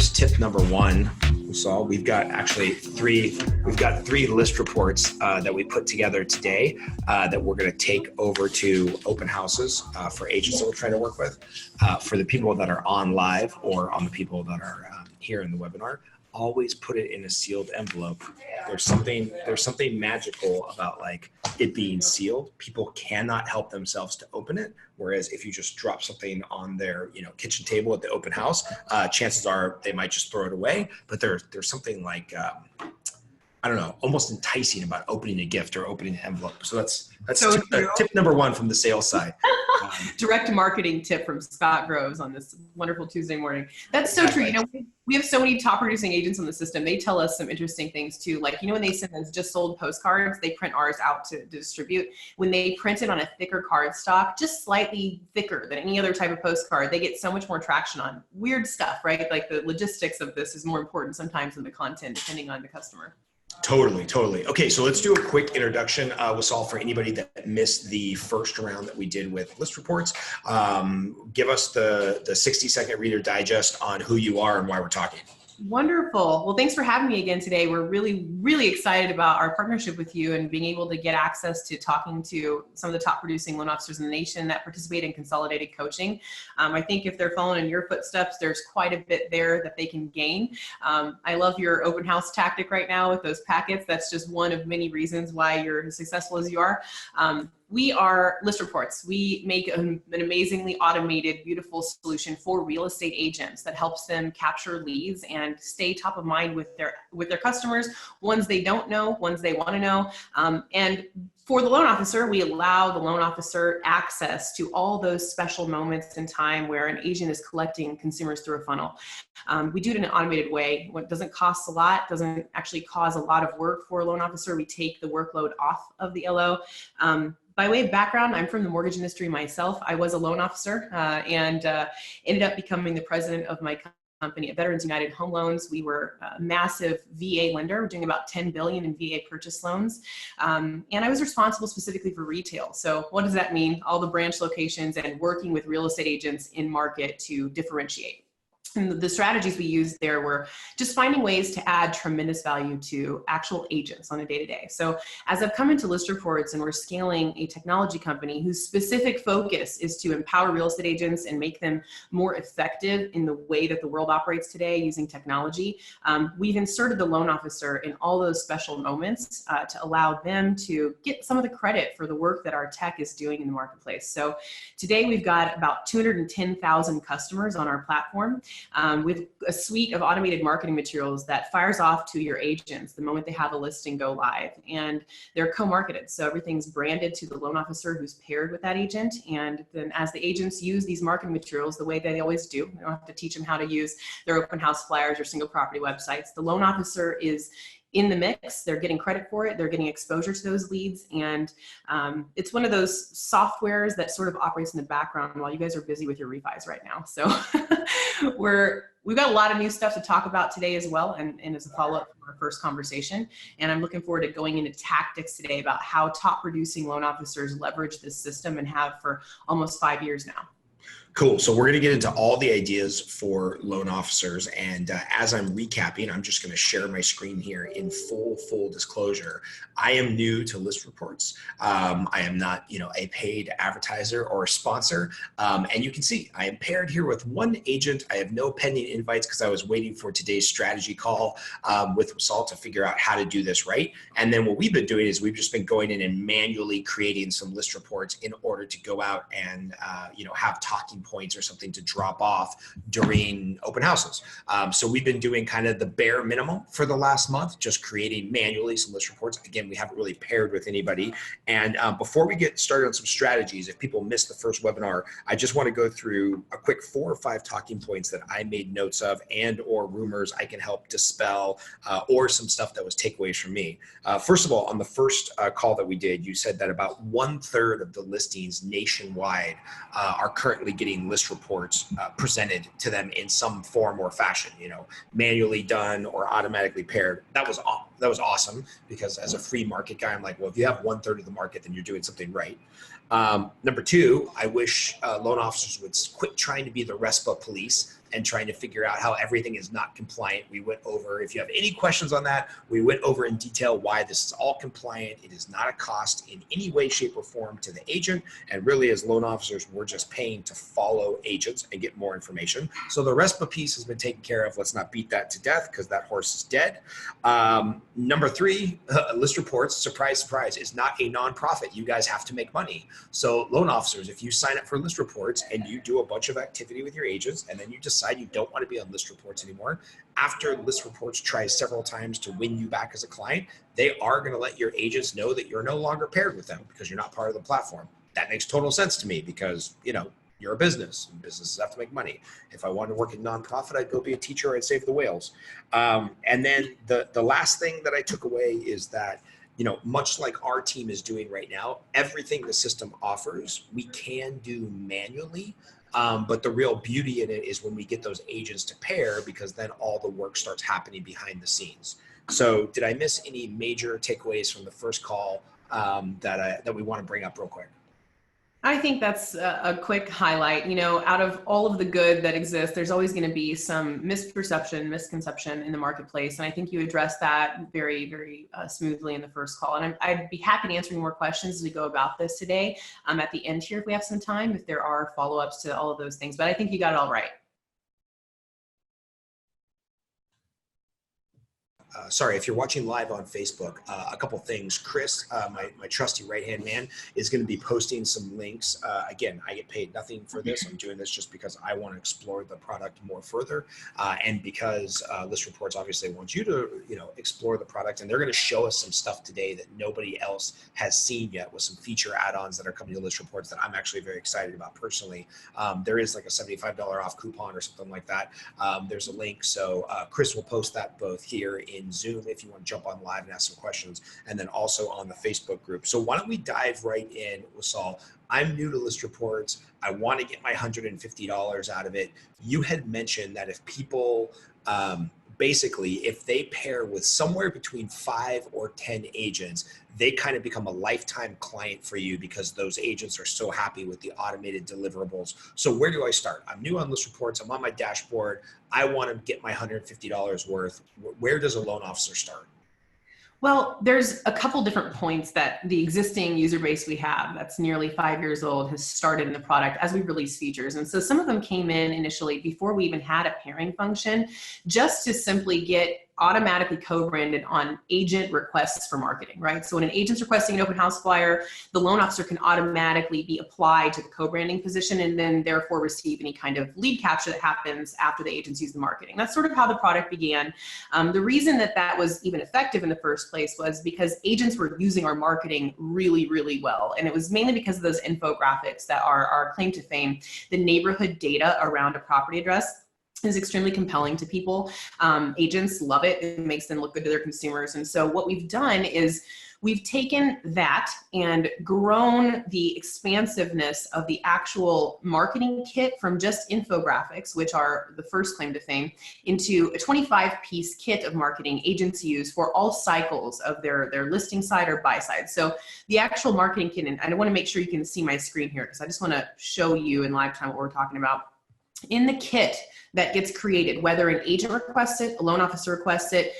here's tip number one. So we've got three list reports that we put together today that we're going to take over to open houses for agents that we're trying to work with. For the people that are on live or on the people that are here in the webinar, always put it in a sealed envelope. There's something magical about like it being sealed. People cannot help themselves to open it. Whereas if you just drop something on their kitchen table at the open house, chances are they might just throw it away. But there's something like I don't know, almost enticing about opening a gift or opening an envelope. So that's so tip number one from the sales side. Direct marketing tip from Scott Groves on this wonderful Tuesday morning. That's so true. We have so many top producing agents on the system. They tell us some interesting things too. Like, when they send us just sold postcards, they print ours out to distribute. When they print it on a thicker card stock, just slightly thicker than any other type of postcard, they get so much more traction on weird stuff, right? Like the logistics of this is more important sometimes than the content, depending on the customer. Totally. Okay, so let's do a quick introduction, Wasal, for anybody that missed the first round that we did with List Reports. Give us the 60-second Reader Digest on who you are and why we're talking. Wonderful. Well, thanks for having me again today. We're really, really excited about our partnership with you and being able to get access to talking to some of the top producing loan officers in the nation that participate in consolidated coaching. I think if they're following in your footsteps, there's quite a bit there that they can gain. I love your open house tactic right now with those packets. That's just one of many reasons why you're as successful as you are. We are List Reports. We make an amazingly automated, beautiful solution for real estate agents that helps them capture leads and stay top of mind with their customers, ones they don't know, ones they want to know. And for the loan officer, we allow the loan officer access to all those special moments in time where an agent is collecting consumers through a funnel. We do it in an automated way. What doesn't cost a lot, doesn't actually cause a lot of work for a loan officer. We take the workload off of the LO. By way of background, I'm from the mortgage industry myself. I was a loan officer and ended up becoming the president of my company at Veterans United Home Loans. We were a massive VA lender. We're doing about $10 billion in VA purchase loans. And I was responsible specifically for retail. So what does that mean? All the branch locations and working with real estate agents in market to differentiate. And the strategies we used there were just finding ways to add tremendous value to actual agents on a day-to-day. So as I've come into List Reports and we're scaling a technology company whose specific focus is to empower real estate agents and make them more effective in the way that the world operates today using technology, we've inserted the loan officer in all those special moments to allow them to get some of the credit for the work that our tech is doing in the marketplace. So today we've got about 210,000 customers on our platform. With a suite of automated marketing materials that fires off to your agents the moment they have a listing go live, and they're co-marketed. So everything's branded to the loan officer who's paired with that agent. And then as the agents use these marketing materials the way they always do, they don't have to teach them how to use their open house flyers or single property websites. The loan officer is in the mix. They're getting credit for it. They're getting exposure to those leads. And it's one of those softwares that sort of operates in the background while you guys are busy with your refis right now. So we've got a lot of new stuff to talk about today as well. And as a follow-up from our first conversation. And I'm looking forward to going into tactics today about how top producing loan officers leverage this system and have for almost 5 years now. Cool. So we're going to get into all the ideas for loan officers. And as I'm recapping, I'm just going to share my screen here in full disclosure. I am new to List Reports. I am not, a paid advertiser or a sponsor. And you can see I am paired here with one agent. I have no pending invites because I was waiting for today's strategy call with Wasal to figure out how to do this right. And then what we've been doing is we've just been going in and manually creating some List Reports in order to go out and, have talking points or something to drop off during open houses. So we've been doing kind of the bare minimum for the last month, just creating manually some List Reports. Again, we haven't really paired with anybody. And before we get started on some strategies, if people missed the first webinar, I just want to go through a quick 4 or 5 talking points that I made notes of and or rumors I can help dispel or some stuff that was takeaways from me. First of all, on the first call that we did, you said that about 1/3 of the listings nationwide are currently getting List Reports presented to them in some form or fashion, manually done or automatically paired. That was awesome because as a free market guy, I'm like, well, if you have 1/3 of the market, then you're doing something right. Number 2, I wish loan officers would quit trying to be the RESPA police. and trying to figure out how everything is not compliant. We went over, if you have any questions on that, we went over in detail why this is all compliant. It is not a cost in any way, shape, or form to the agent. And really, as loan officers, we're just paying to follow agents and get more information. So the RESPA piece has been taken care of. Let's not beat that to death because that horse is dead. Number three, ListReports, surprise, surprise, is not a nonprofit. You guys have to make money. So loan officers, if you sign up for ListReports and you do a bunch of activity with your agents and then you decide you don't want to be on ListReports anymore, after ListReports tries several times to win you back as a client, they are going to let your agents know that you're no longer paired with them because you're not part of the platform. That makes total sense to me because, you know, you're a business and businesses have to make money. If I wanted to work in nonprofit, I'd go be a teacher or I'd save the whales. And then the last thing that I took away is that, you know, much like our team is doing right now, everything the system offers, we can do manually. But the real beauty in it is when we get those agents to pair, because then all the work starts happening behind the scenes. So did I miss any major takeaways from the first call that we want to bring up real quick? I think that's a quick highlight. You know, out of all of the good that exists, there's always going to be some misconception in the marketplace. And I think you addressed that very, very smoothly in the first call. And I'd be happy to answer more questions as we go about this today. At the end here, if we have some time, if there are follow-ups to all of those things, but I think you got it all right. Sorry, if you're watching live on Facebook, a couple things. Chris, my trusty right-hand man, is going to be posting some links. Again, I get paid nothing for this. I'm doing this just because I want to explore the product more further, and because ListReports obviously wants you to, you know, explore the product, and they're going to show us some stuff today that nobody else has seen yet, with some feature add-ons that are coming to ListReports that I'm actually very excited about personally. There is like a $75 off coupon or something like that. There's a link, so Chris will post that both here in Zoom if you want to jump on live and ask some questions, and then also on the Facebook group. So why don't we dive right in, Wasal? I'm new to ListReports. I want to get my $150 out of it. You had mentioned that if people, basically, if they pair with somewhere between 5 or 10 agents, they kind of become a lifetime client for you because those agents are so happy with the automated deliverables. So where do I start? I'm new on ListReports. I'm on my dashboard. I want to get my $150 worth. Where does a loan officer start? Well, there's a couple different points that the existing user base we have that's nearly 5 years old has started in the product as we release features. And so some of them came in initially before we even had a pairing function, just to simply get automatically co-branded on agent requests for marketing, right? So when an agent's requesting an open house flyer, the loan officer can automatically be applied to the co-branding position and then therefore receive any kind of lead capture that happens after the agents use the marketing. That's sort of how the product began. The reason that that was even effective in the first place was because agents were using our marketing really, really well. And it was mainly because of those infographics that are our claim to fame. The neighborhood data around a property address is extremely compelling to people. Agents love it. It makes them look good to their consumers. And so what we've done is we've taken that and grown the expansiveness of the actual marketing kit from just infographics, which are the first claim to fame, into a 25-piece kit of marketing agents use for all cycles of their listing side or buy side. So the actual marketing kit, and I want to make sure you can see my screen here because I just want to show you in live time what we're talking about. In the kit that gets created, whether an agent requests it, a loan officer requests it,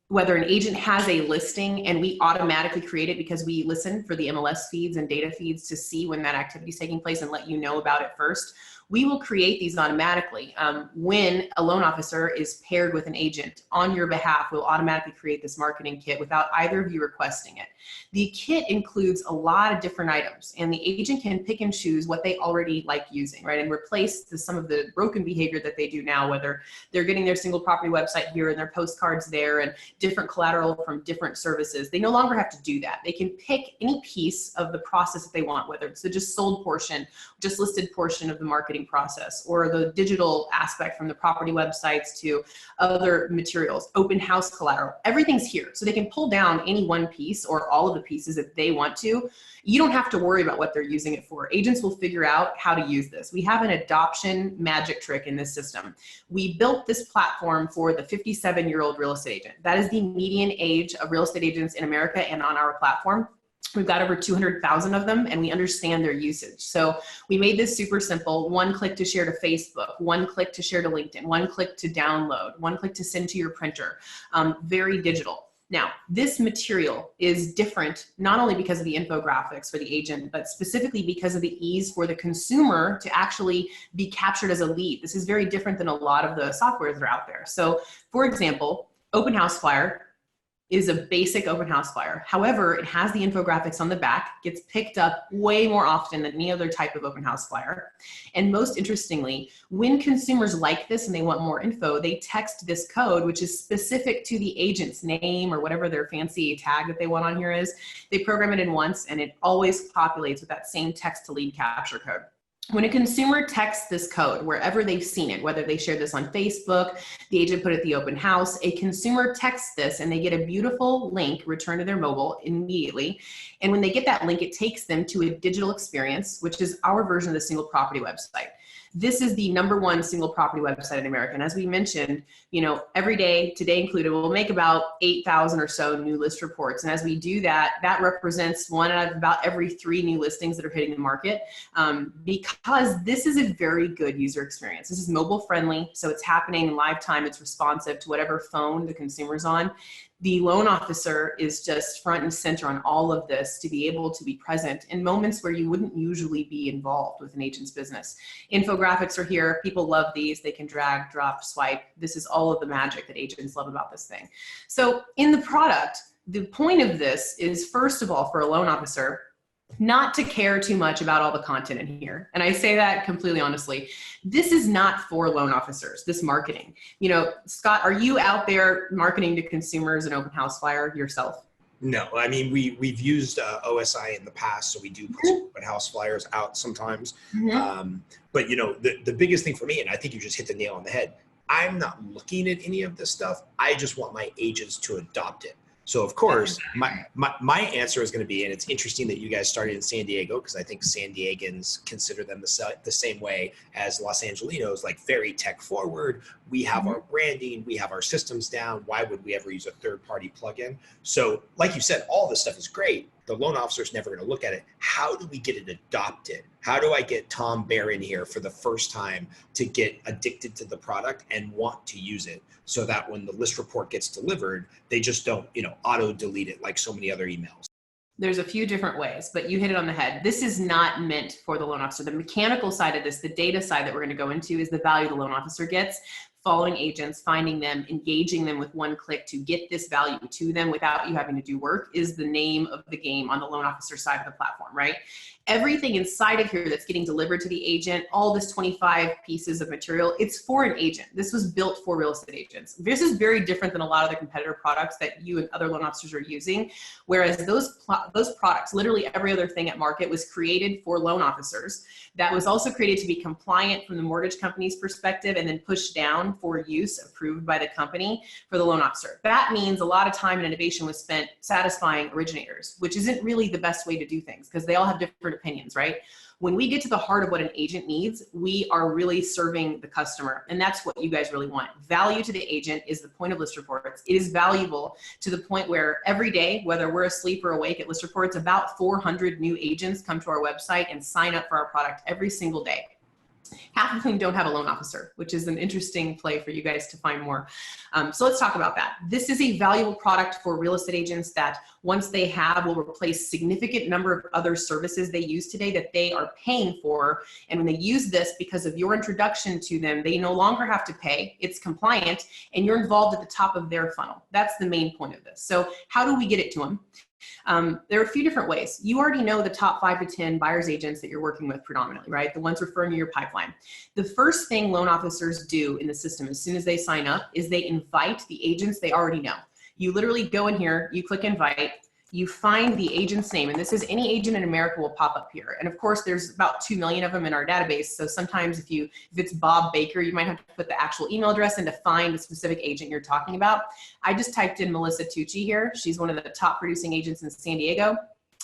whether an agent has a listing and we automatically create it because we listen for the MLS feeds and data feeds to see when that activity is taking place and let you know about it first. We will create these automatically. When a loan officer is paired with an agent on your behalf, we'll automatically create this marketing kit without either of you requesting it. The kit includes a lot of different items, and the agent can pick and choose what they already like using, right? And replace some of the broken behavior that they do now, whether they're getting their single property website here and their postcards there and different collateral from different services. They no longer have to do that. They can pick any piece of the process that they want, whether it's the just sold portion, just listed portion of the marketing process, or the digital aspect from the property websites to other materials, open house collateral. Everything's here. So they can pull down any one piece or all of the pieces if they want to. You don't have to worry about what they're using it for. Agents will figure out how to use this. We have an adoption magic trick in this system. We built this platform for the 57-year-old real estate agent. That is the median age of real estate agents in America and on our platform. We've got over 200,000 of them, and we understand their usage. So we made this super simple: one click to share to Facebook, one click to share to LinkedIn, one click to download, one click to send to your printer. Very digital. Now, this material is different not only because of the infographics for the agent, but specifically because of the ease for the consumer to actually be captured as a lead. This is very different than a lot of the softwares that are out there. So, for example, Open House Flyer is a basic open house flyer. However, it has the infographics on the back, gets picked up way more often than any other type of open house flyer. And most interestingly, when consumers like this and they want more info, they text this code, which is specific to the agent's name or whatever their fancy tag that they want on here is. They program it in once, and it always populates with that same text to lead capture code. When a consumer texts this code, wherever they've seen it, whether they shared this on Facebook, the agent put it at the open house, a consumer texts this and they get a beautiful link returned to their mobile immediately. And when they get that link, it takes them to a digital experience, which is our version of the single property website. This is the #1 single property website in America. And as we mentioned, every day, today included, we'll make about 8,000 or so new list reports. And as we do that, that represents one out of about every 3 new listings that are hitting the market, because this is a very good user experience. This is mobile friendly, so it's happening in live time. It's responsive to whatever phone the consumer's on. The loan officer is just front and center on all of this to be able to be present in moments where you wouldn't usually be involved with an agent's business. Infographics are here. People love these. They can drag, drop, swipe. This is all of the magic that agents love about this thing. So in the product, the point of this is, first of all, for a loan officer, not to care too much about all the content in here. And I say that completely honestly. This is not for loan officers, this marketing. Scott, are you out there marketing to consumers an open house flyer yourself? No, I mean, we've used OSI in the past, so we do put open house flyers out sometimes. But the biggest thing for me, and I think you just hit the nail on the head, I'm not looking at any of this stuff. I just want my agents to adopt it. So of course, my answer is going to be, and it's interesting that you guys started in San Diego, because I think San Diegans consider them the same way as Los Angelinos, like very tech forward. We have our branding, we have our systems down. Why would we ever use a third-party plugin? So like you said, all this stuff is great. The loan officer is never going to look at it. How do we get it adopted? How do I get Tom Barron here for the first time to get addicted to the product and want to use it, so that when the list report gets delivered, they just don't, auto delete it like so many other emails? There's a few different ways, but you hit it on the head. This is not meant for the loan officer. The mechanical side of this, the data side that we're going to go into, is the value the loan officer gets. Following agents, finding them, engaging them with one click to get this value to them without you having to do work, is the name of the game on the loan officer side of the platform, right? Everything inside of here that's getting delivered to the agent, all this 25 pieces of material, it's for an agent. This was built for real estate agents. This is very different than a lot of the competitor products that you and other loan officers are using. Whereas those products, literally every other thing at market, was created for loan officers. That was also created to be compliant from the mortgage company's perspective, and then pushed down for use approved by the company for the loan officer. That means a lot of time and innovation was spent satisfying originators, which isn't really the best way to do things, because they all have different opinions, right? When we get to the heart of what an agent needs, we are really serving the customer. And that's what you guys really want. Value to the agent is the point of List Reports. It is valuable to the point where every day, whether we're asleep or awake at List Reports, about 400 new agents come to our website and sign up for our product every single day. Half of them don't have a loan officer, which is an interesting play for you guys to find more. So let's talk about that. This is a valuable product for real estate agents that, once they have, will replace significant number of other services they use today that they are paying for. And when they use this, because of your introduction to them, they no longer have to pay. It's compliant, and you're involved at the top of their funnel. That's the main point of this. So how do we get it to them? There are a few different ways. You already know the top 5 to 10 buyer's agents that you're working with predominantly, right? The ones referring to your pipeline. The first thing loan officers do in the system as soon as they sign up is they invite the agents they already know. You literally go in here, you click invite, you find the agent's name, and this is any agent in America will pop up here. And of course, there's about 2 million of them in our database. So sometimes if it's Bob Baker, you might have to put the actual email address in to find the specific agent you're talking about. I just typed in Melissa Tucci here. She's one of the top producing agents in San Diego.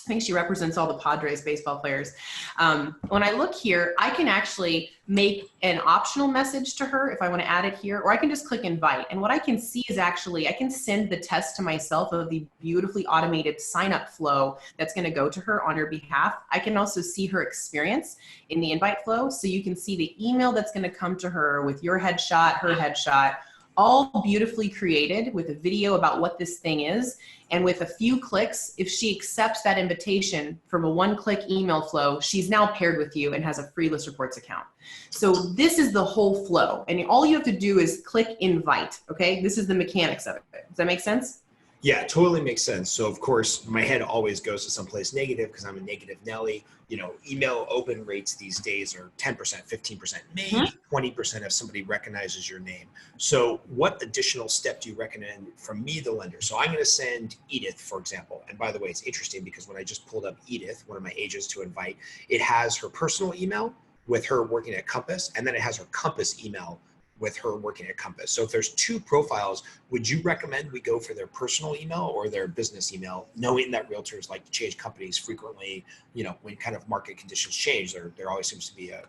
think she represents all the Padres baseball players. When I look here, I can actually make an optional message to her if I want to add it here, or I can just click invite. And what I can see is actually, I can send the test to myself of the beautifully automated sign up flow that's going to go to her on her behalf. I can also see her experience in the invite flow. So you can see the email that's going to come to her with your headshot, her headshot, all beautifully created with a video about what this thing is. And with a few clicks, if she accepts that invitation from a one-click email flow, she's now paired with you and has a free ListReports account. So this is the whole flow. And all you have to do is click invite, okay? This is the mechanics of it. Does that make sense? Yeah, it totally makes sense. So of course, my head always goes to someplace negative because I'm a negative Nelly. You know, email open rates these days are 10%, 15%, maybe 20% if somebody recognizes your name. So what additional step do you recommend from me, the lender? So I'm going to send Edith, for example. And by the way, it's interesting because when I just pulled up Edith, one of my agents to invite, it has her personal email with her working at Compass, and then it has her Compass email with her working at Compass. So if there's two profiles, would you recommend we go for their personal email or their business email, knowing that realtors like to change companies frequently, you know, when kind of market conditions change, there always seems to be a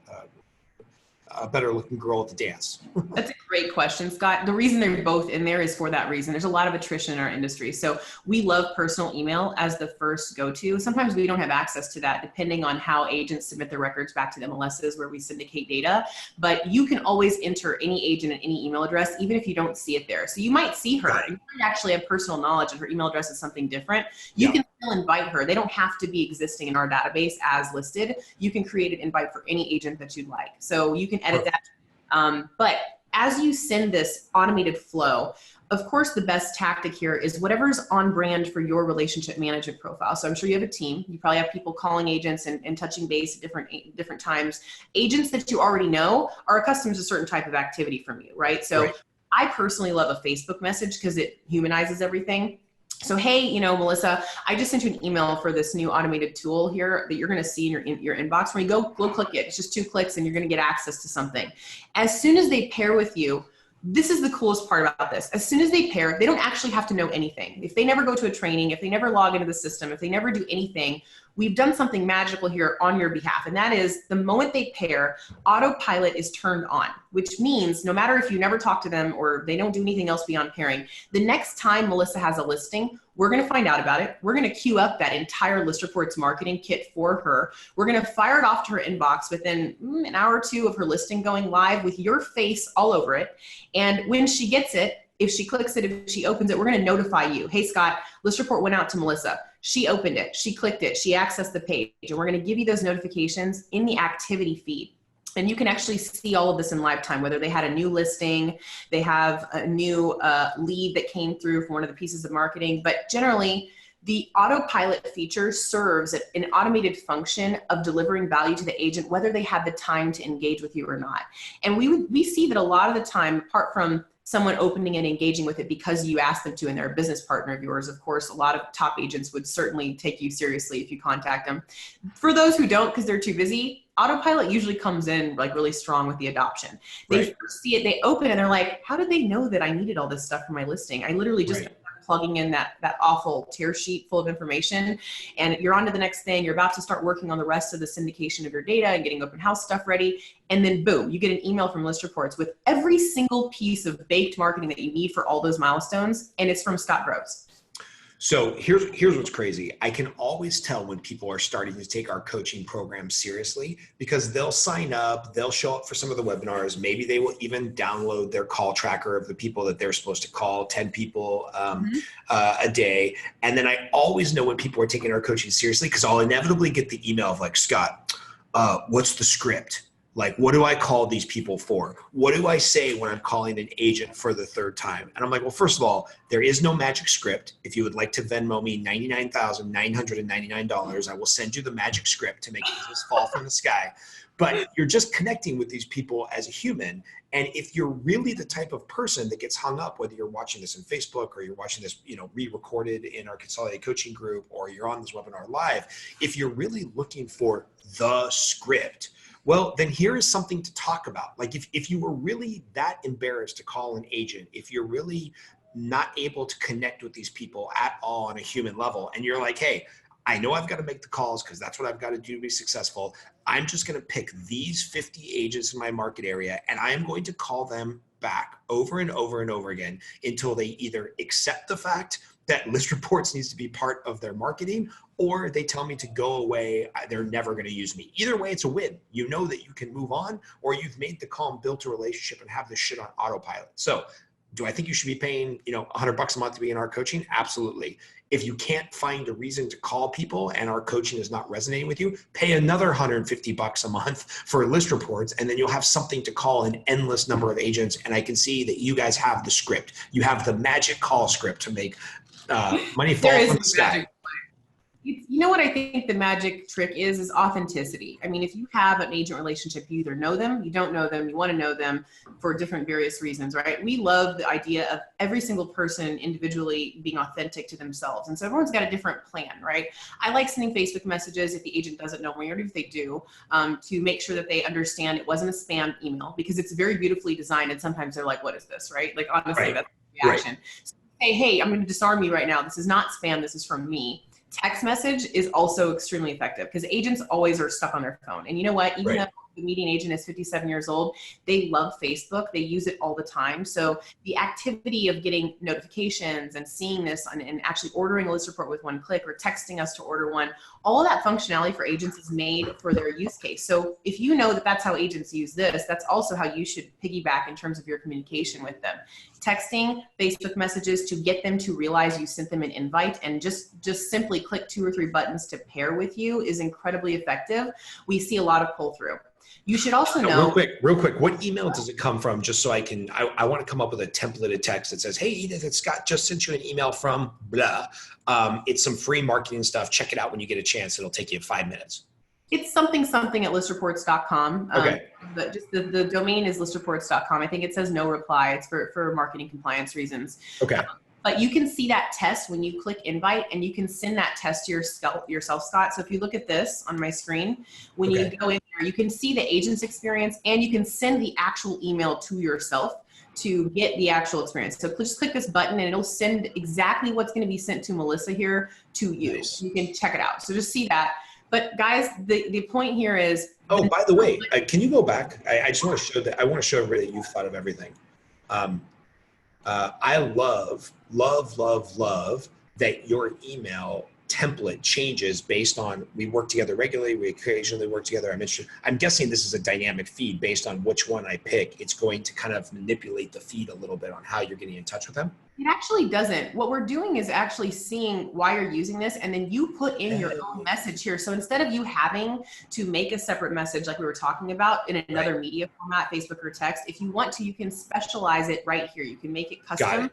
better looking girl at the dance? That's a great question, Scott. The reason they're both in there is for that reason. There's a lot of attrition in our industry. So we love personal email as the first go-to. Sometimes we don't have access to that depending on how agents submit their records back to the MLSs where we syndicate data. But you can always enter any agent and any email address, even if you don't see it there. So you might see her. You might actually have personal knowledge that her email address is something different. You can still invite her. They don't have to be existing in our database as listed. You can create an invite for any agent that you'd like. So you can edit that. But as you send this automated flow, of course, the best tactic here is whatever's on brand for your relationship management profile. So I'm sure you have a team. You probably have people calling agents and touching base at different times. Agents that you already know are accustomed to a certain type of activity from you, right? So I personally love a Facebook message because it humanizes everything. So, hey, you know, Melissa, I just sent you an email for this new automated tool here that you're going to see in your inbox. When you go click it, it's just 2 clicks and you're going to get access to something. As soon as they pair with you, this is the coolest part about this. As soon as they pair, they don't actually have to know anything. If they never go to a training, if they never log into the system, if they never do anything, we've done something magical here on your behalf. And that is the moment they pair, autopilot is turned on, which means no matter if you never talk to them or they don't do anything else beyond pairing, the next time Melissa has a listing, we're going to find out about it. We're going to queue up that entire ListReports marketing kit for her. We're going to fire it off to her inbox within an hour or two of her listing going live with your face all over it. And when she gets it, if she clicks it, if she opens it, we're going to notify you. Hey, Scott, ListReport went out to Melissa. She opened it. She clicked it. She accessed the page. And we're going to give you those notifications in the activity feed. And you can actually see all of this in live time, whether they had a new listing, they have a new lead that came through from one of the pieces of marketing. But generally, the autopilot feature serves an automated function of delivering value to the agent, whether they had the time to engage with you or not. And we see that a lot of the time, apart from someone opening and engaging with it because you asked them to and they're a business partner of yours, of course, a lot of top agents would certainly take you seriously if you contact them. For those who don't because they're too busy, autopilot usually comes in like really strong with the adoption. They first see it, they open it, and they're like, how did they know that I needed all this stuff for my listing? I literally just plugging in that awful tear sheet full of information, and you're on to the next thing. You're about to start working on the rest of the syndication of your data and getting open house stuff ready. And then boom, you get an email from ListReports with every single piece of baked marketing that you need for all those milestones. And it's from Scott Groves. So here's what's crazy. I can always tell when people are starting to take our coaching program seriously because they'll sign up, they'll show up for some of the webinars. Maybe they will even download their call tracker of the people that they're supposed to call, 10 people a day. And then I always know when people are taking our coaching seriously because I'll inevitably get the email of like, Scott, what's the script? Like, what do I call these people for? What do I say when I'm calling an agent for the 3rd time? And I'm like, well, first of all, there is no magic script. If you would like to Venmo me $99,999, I will send you the magic script to make business fall from the sky. But you're just connecting with these people as a human. And if you're really the type of person that gets hung up, whether you're watching this on Facebook or you're watching this, re-recorded in our consolidated coaching group, or you're on this webinar live, if you're really looking for the script, well, then here is something to talk about. Like if you were really that embarrassed to call an agent, if you're really not able to connect with these people at all on a human level, and you're like, hey, I know I've got to make the calls because that's what I've got to do to be successful. I'm just going to pick these 50 agents in my market area, and I am going to call them back over and over and over again until they either accept the fact that ListReports needs to be part of their marketing, or they tell me to go away. They're never going to use me. Either way, it's a win. You know that you can move on, or you've made the call and built a relationship and have this shit on autopilot. So do I think you should be paying, $100 a month to be in our coaching? Absolutely. If you can't find a reason to call people and our coaching is not resonating with you, pay another $150 a month for ListReports, and then you'll have something to call an endless number of agents. And I can see that you guys have the script. You have the magic call script to make money fall from the sky. You know what I think the magic trick is authenticity. I mean, if you have an agent relationship, you either know them, you don't know them, you want to know them for different various reasons, right? We love the idea of every single person individually being authentic to themselves. And so everyone's got a different plan, right? I like sending Facebook messages if the agent doesn't know me, or if they do, to make sure that they understand it wasn't a spam email, because it's very beautifully designed. And sometimes they're like, what is this, right? Like, honestly, Right. that's the reaction. Right. So say, hey, I'm going to disarm you right now. This is not spam. This is from me. Text message is also extremely effective because agents always are stuck on their phone. And you know what? Even though the median agent is 57 years old, they love Facebook. They use it all the time. So the activity of getting notifications and seeing this and actually ordering a list report with one click, or texting us to order one, all of that functionality for agents is made for their use case. So if you know that that's how agents use this, that's also how you should piggyback in terms of your communication with them. Texting, Facebook messages to get them to realize you sent them an invite, and just simply click 2 or 3 buttons to pair with you is incredibly effective. We see a lot of pull through. You should also know. Real quick, what email does it come from? Just so I want to come up with a templated text that says, hey, Edith, it's Scott just sent you an email from blah. It's some free marketing stuff. Check it out when you get a chance. It'll take you 5 minutes. It's something at listreports.com. Okay. But just the domain is listreports.com. I think it says no reply. It's for marketing compliance reasons. Okay. But you can see that test when you click invite, and you can send that test to yourself, Scott. So if you look at this on my screen, when you go in there, you can see the agent's experience, and you can send the actual email to yourself to get the actual experience. So just click this button and it'll send exactly what's going to be sent to Melissa here to you. Nice. You can check it out. So just see that. But guys, the point here is. Oh, by the way, can you go back? I just want to show that. I want to show everybody that you've thought of everything. I love that your email template changes based on, we work together regularly, we occasionally work together. I'm guessing this is a dynamic feed based on which one I pick. It's going to kind of manipulate the feed a little bit on how you're getting in touch with them. It actually doesn't. What we're doing is actually seeing why you're using this, and then you put in your own message here. So instead of you having to make a separate message like we were talking about in another media format, Facebook or text, if you want to, you can specialize it right here. You can make it custom. Got it.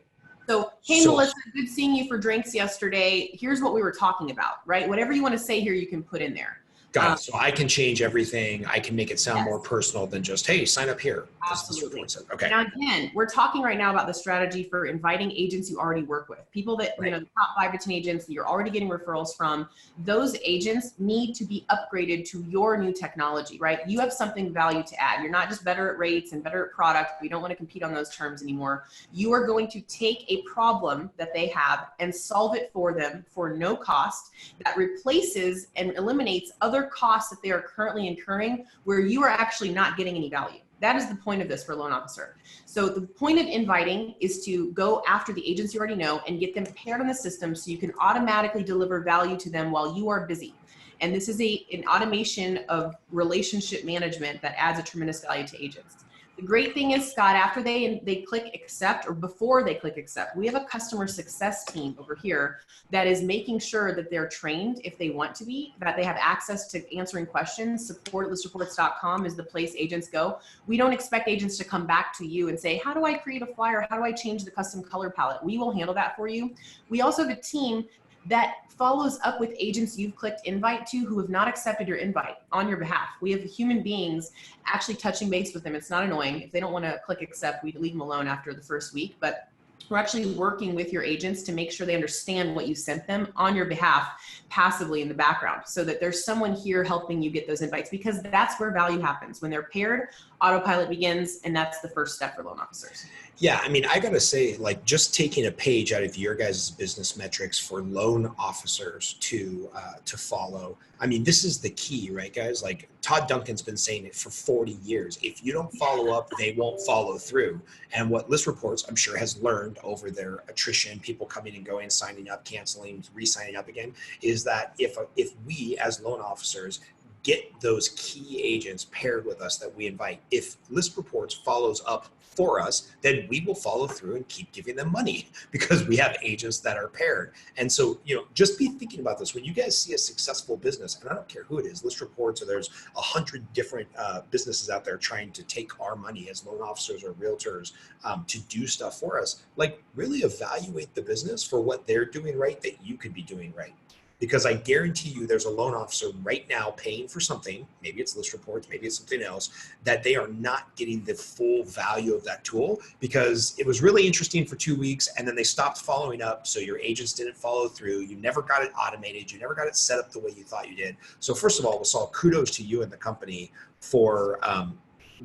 So, hey, Melissa, good seeing you for drinks yesterday. Here's what we were talking about, right? Whatever you want to say here, you can put in there. Got it. So I can change everything. I can make it sound more personal than just, hey, sign up here. Absolutely. Okay. Now, again, we're talking right now about the strategy for inviting agents you already work with, people that, the top 5 to 10 agents that you're already getting referrals from. Those agents need to be upgraded to your new technology, right? You have something value to add. You're not just better at rates and better at product. We don't want to compete on those terms anymore. You are going to take a problem that they have and solve it for them for no cost, that replaces and eliminates other costs that they are currently incurring where you are actually not getting any value. That is the point of this for a loan officer. So the point of inviting is to go after the agents you already know and get them paired on the system so you can automatically deliver value to them while you are busy. And this is an automation of relationship management that adds a tremendous value to agents. The great thing is, Scott, after they click accept, or before they click accept, we have a customer success team over here that is making sure that they're trained if they want to be, that they have access to answering questions. Support at listreports.com is the place agents go. We don't expect agents to come back to you and say, how do I create a flyer? How do I change the custom color palette? We will handle that for you. We also have a team that follows up with agents you've clicked invite to who have not accepted your invite on your behalf. We have human beings actually touching base with them. It's not annoying. If they don't want to click accept, we leave them alone after the first week. But we're actually working with your agents to make sure they understand what you sent them on your behalf passively in the background, so that there's someone here helping you get those invites, because that's where value happens. When they're paired, autopilot begins, and that's the first step for loan officers. Yeah, I mean, I gotta say, like, just taking a page out of your guys' business metrics for loan officers to follow. I mean, this is the key, right, guys? Like Todd Duncan's been saying it for 40 years. If you don't follow up, they won't follow through. And what List Reports, I'm sure, has learned over their attrition, people coming and going, signing up, canceling, re-signing up again, is that if we as loan officers get those key agents paired with us that we invite, if List Reports follows up for us, then we will follow through and keep giving them money because we have agents that are paired. And so, just be thinking about this. When you guys see a successful business, and I don't care who it is, List Reports, or there's 100 different businesses out there trying to take our money as loan officers or realtors to do stuff for us, like really evaluate the business for what they're doing right that you could be doing right. Because I guarantee you there's a loan officer right now paying for something, maybe it's List Reports, maybe it's something else, that they are not getting the full value of that tool because it was really interesting for 2 weeks and then they stopped following up. So your agents didn't follow through. You never got it automated. You never got it set up the way you thought you did. So first of all, Saul, kudos to you and the company for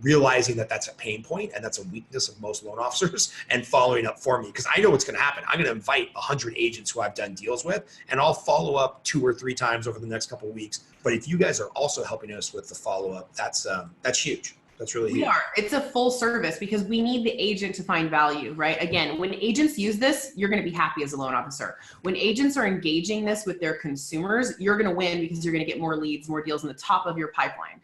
realizing that that's a pain point and that's a weakness of most loan officers and following up for me, because I know what's going to happen. I'm going to invite 100 agents who I've done deals with and I'll follow up 2 or 3 times over the next couple of weeks. But if you guys are also helping us with the follow-up, that's huge. That's really huge. We are. It's a full service because we need the agent to find value, right? Again, when agents use this, you're going to be happy as a loan officer. When agents are engaging this with their consumers, you're going to win because you're going to get more leads, more deals in the top of your pipeline.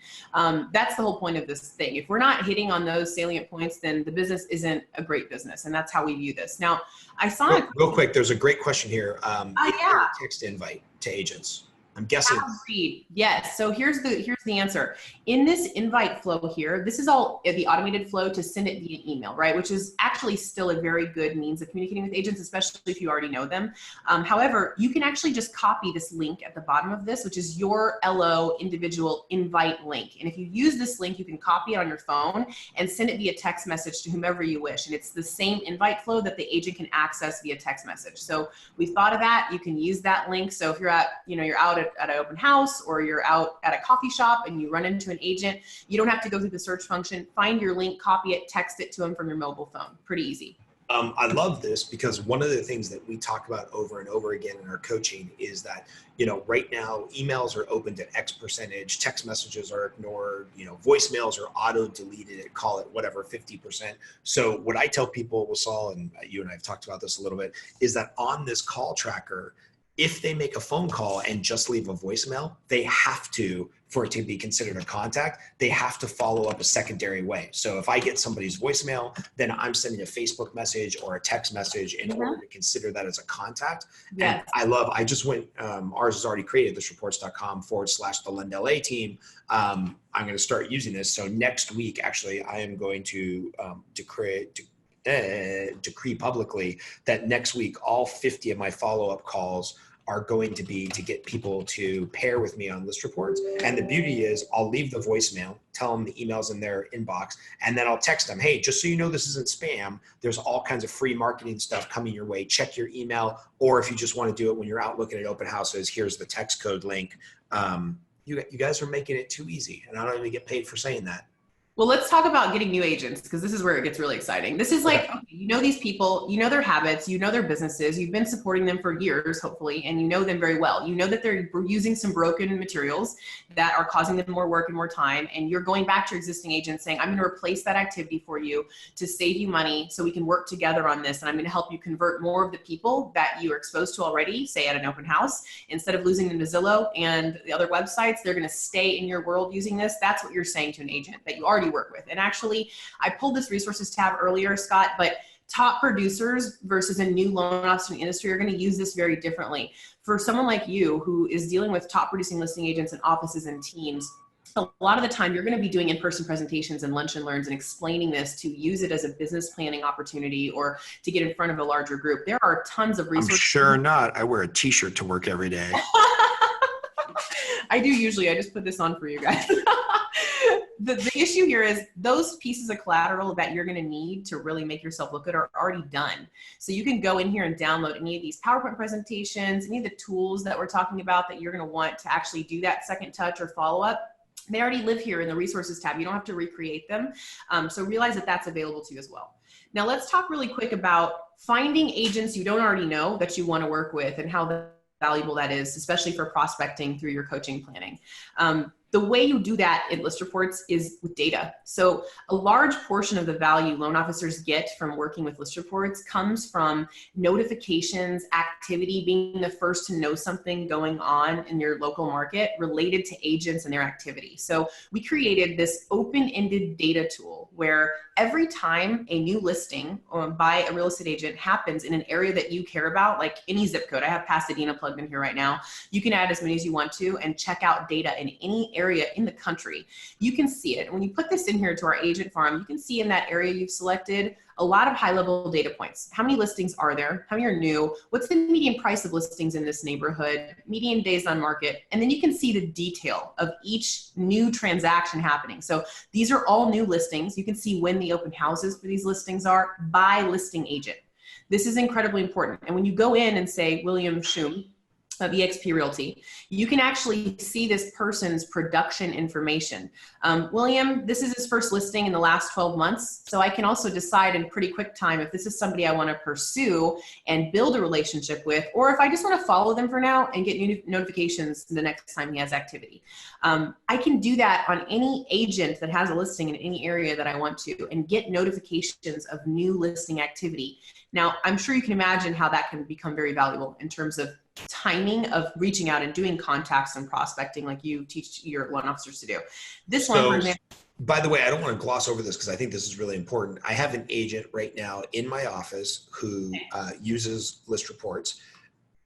That's the whole point of this thing. If we're not hitting on those salient points, then the business isn't a great business. And that's how we view this. Now, I saw real quick, there's a great question here. Yeah. Text invite to agents. I'm guessing. Agreed. Yes. So here's the answer. In this invite flow here, this is all the automated flow to send it via email, right? Which is actually still a very good means of communicating with agents, especially if you already know them. However, you can actually just copy this link at the bottom of this, which is your LO individual invite link. And if you use this link, you can copy it on your phone and send it via text message to whomever you wish. And it's the same invite flow that the agent can access via text message. So we thought of that. You can use that link. So if you're you're out at an open house or you're out at a coffee shop and you run into an agent, you don't have to go through the search function. Find your link, copy it, text it to them from your mobile phone. Pretty easy. I love this because one of the things that we talk about over and over again in our coaching is that, right now emails are opened at X percentage, text messages are ignored, voicemails are auto deleted, call it whatever, 50%. So what I tell people, Saul, and you and I have talked about this a little bit, is that on this call tracker, if they make a phone call and just leave a voicemail, they have to, for it to be considered a contact, they have to follow up a secondary way. So if I get somebody's voicemail, then I'm sending a Facebook message or a text message in order to consider that as a contact. Yes. And I just went, ours is already created, listreports.com/the LendLA team. I'm going to start using this. So next week, actually, I am going to decree publicly that next week, all 50 of my follow-up calls are going to be to get people to pair with me on List Reports. And the beauty is I'll leave the voicemail, tell them the email's in their inbox, and then I'll text them, hey, just so you know this isn't spam, there's all kinds of free marketing stuff coming your way. Check your email, or if you just want to do it when you're out looking at open houses, here's the text code link. You guys are making it too easy, and I don't even get paid for saying that. Well, let's talk about getting new agents because this is where it gets really exciting. This is like, okay, you know these people, you know their habits, you know their businesses, you've been supporting them for years, hopefully, and you know them very well. You know that they're using some broken materials that are causing them more work and more time, and you're going back to your existing agents saying, I'm going to replace that activity for you to save you money so we can work together on this, and I'm going to help you convert more of the people that you are exposed to already, say at an open house, instead of losing them to Zillow and the other websites, they're going to stay in your world using this. That's what you're saying to an agent that you already work with. And actually, I pulled this resources tab earlier, Scott, but top producers versus a new loan officer in the industry are going to use this very differently. For someone like you who is dealing with top producing listing agents and offices and teams, a lot of the time you're going to be doing in-person presentations and lunch and learns and explaining this to use it as a business planning opportunity or to get in front of a larger group. There are tons of resources. I'm sure not. I wear a t-shirt to work every day. I do usually. I just put this on for you guys. The issue here is those pieces of collateral that you're going to need to really make yourself look good are already done. So you can go in here and download any of these PowerPoint presentations, any of the tools that we're talking about that you're going to want to actually do that second touch or follow up. They already live here in the resources tab. You don't have to recreate them. So realize that that's available to you as well. Now let's talk really quick about finding agents you don't already know that you want to work with and how valuable that is, especially for prospecting through your coaching planning. The way you do that in ListReports is with data. So a large portion of the value loan officers get from working with ListReports comes from notifications, activity, being the first to know something going on in your local market related to agents and their activity. So we created this open-ended data tool where every time a new listing by a real estate agent happens in an area that you care about, like any zip code, I have Pasadena plugged in here right now, you can add as many as you want to and check out data in any area in the country. You can see it. And when you put this in here to our agent farm, you can see in that area you've selected a lot of high-level data points. How many listings are there? How many are new? What's the median price of listings in this neighborhood? Median days on market? And then you can see the detail of each new transaction happening. So these are all new listings. You can see when the open houses for these listings are by listing agent. This is incredibly important. And when you go in and say William Schum of eXp Realty, you can actually see this person's production information. William, this is his first listing in the last 12 months. So I can also decide in pretty quick time if this is somebody I want to pursue and build a relationship with, or if I just want to follow them for now and get new notifications the next time he has activity. I can do that on any agent that has a listing in any area that I want to and get notifications of new listing activity. Now, I'm sure you can imagine how that can become very valuable in terms of timing of reaching out and doing contacts and prospecting like you teach your loan officers to do. This one, for example. By the way, I don't want to gloss over this because I think this is really important. I have an agent right now in my office who uses ListReports,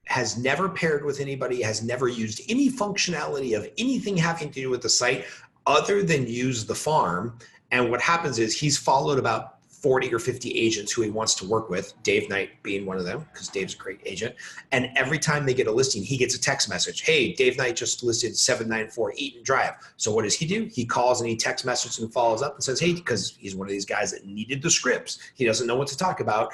has never paired with anybody, has never used any functionality of anything having to do with the site other than use the farm. And what happens is he's followed about 40 or 50 agents who he wants to work with, Dave Knight being one of them, because Dave's a great agent. And every time they get a listing, he gets a text message. Hey, Dave Knight just listed 794 Eaton Drive. So what does he do? He calls and he text messages and follows up and says, hey, because he's one of these guys that needed the scripts. He doesn't know what to talk about.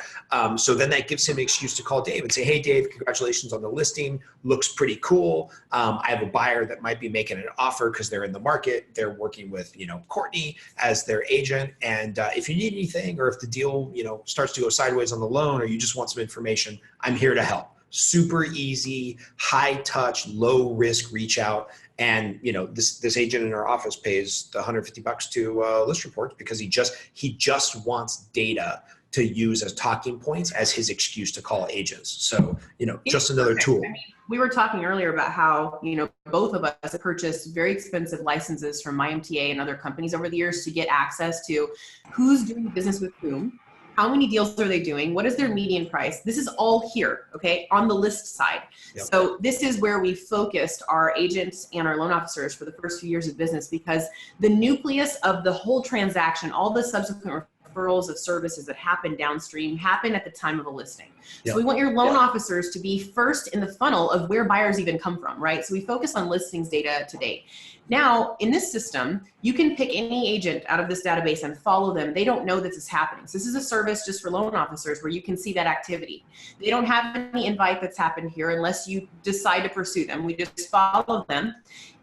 So then that gives him an excuse to call Dave and say, hey, Dave, congratulations on the listing. Looks pretty cool. I have a buyer that might be making an offer because they're in the market. They're working with, Courtney as their agent. And if you need anything, or if the deal, starts to go sideways on the loan, or you just want some information, I'm here to help. Super easy, high touch, low risk reach out. And this agent in our office pays the $150 to ListReports because he just wants data to use as talking points as his excuse to call agents. So, just another tool. I mean, we were talking earlier about how, both of us have purchased very expensive licenses from MyMTA and other companies over the years to get access to who's doing business with whom, how many deals are they doing, what is their median price. This is all here, okay, on the list side. Yep. So this is where we focused our agents and our loan officers for the first few years of business, because the nucleus of the whole transaction, all the subsequent referrals of services that happen downstream happen at the time of a listing. Yep. So we want your loan officers to be first in the funnel of where buyers even come from, right? So we focus on listings data to date. Now, in this system, you can pick any agent out of this database and follow them. They don't know that this is happening. So this is a service just for loan officers where you can see that activity. They don't have any invite that's happened here unless you decide to pursue them. We just follow them.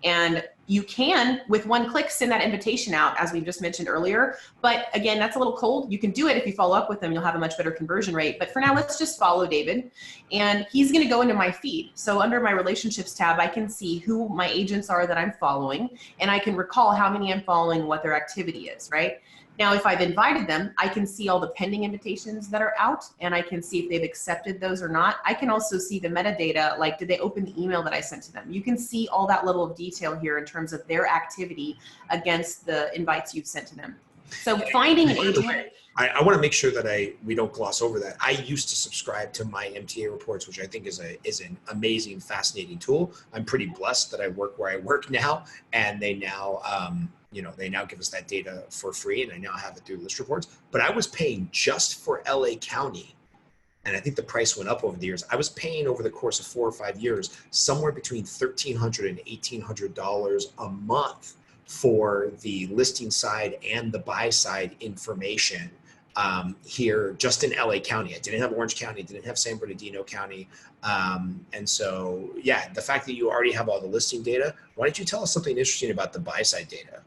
And you can, with one click, send that invitation out, as we just mentioned earlier. But again, that's a little cold. You can do it if you follow up with them. You'll have a much better conversion rate. But for now, let's just follow David. And he's going to go into my feed. So under my relationships tab, I can see who my agents are that I'm following. And I can recall how many I'm following, what their activity is, right? Now, if I've invited them, I can see all the pending invitations that are out, and I can see if they've accepted those or not. I can also see the metadata, like did they open the email that I sent to them? You can see all that level of detail here in terms of their activity against the invites you've sent to them. So finding an agent. I want to make sure that we don't gloss over that. I used to subscribe to my MTA reports, which I think is an amazing, fascinating tool. I'm pretty blessed that I work where I work now, and they now they now give us that data for free, and I now have it through ListReports. But I was paying just for LA County, and I think the price went up over the years. I was paying over the course of 4 or 5 years somewhere between $1,300 and $1,800 a month for the listing side and the buy side information here just in LA County. I didn't have Orange County, didn't have San Bernardino County. And so, yeah, the fact that you already have all the listing data, why don't you tell us something interesting about the buy side data?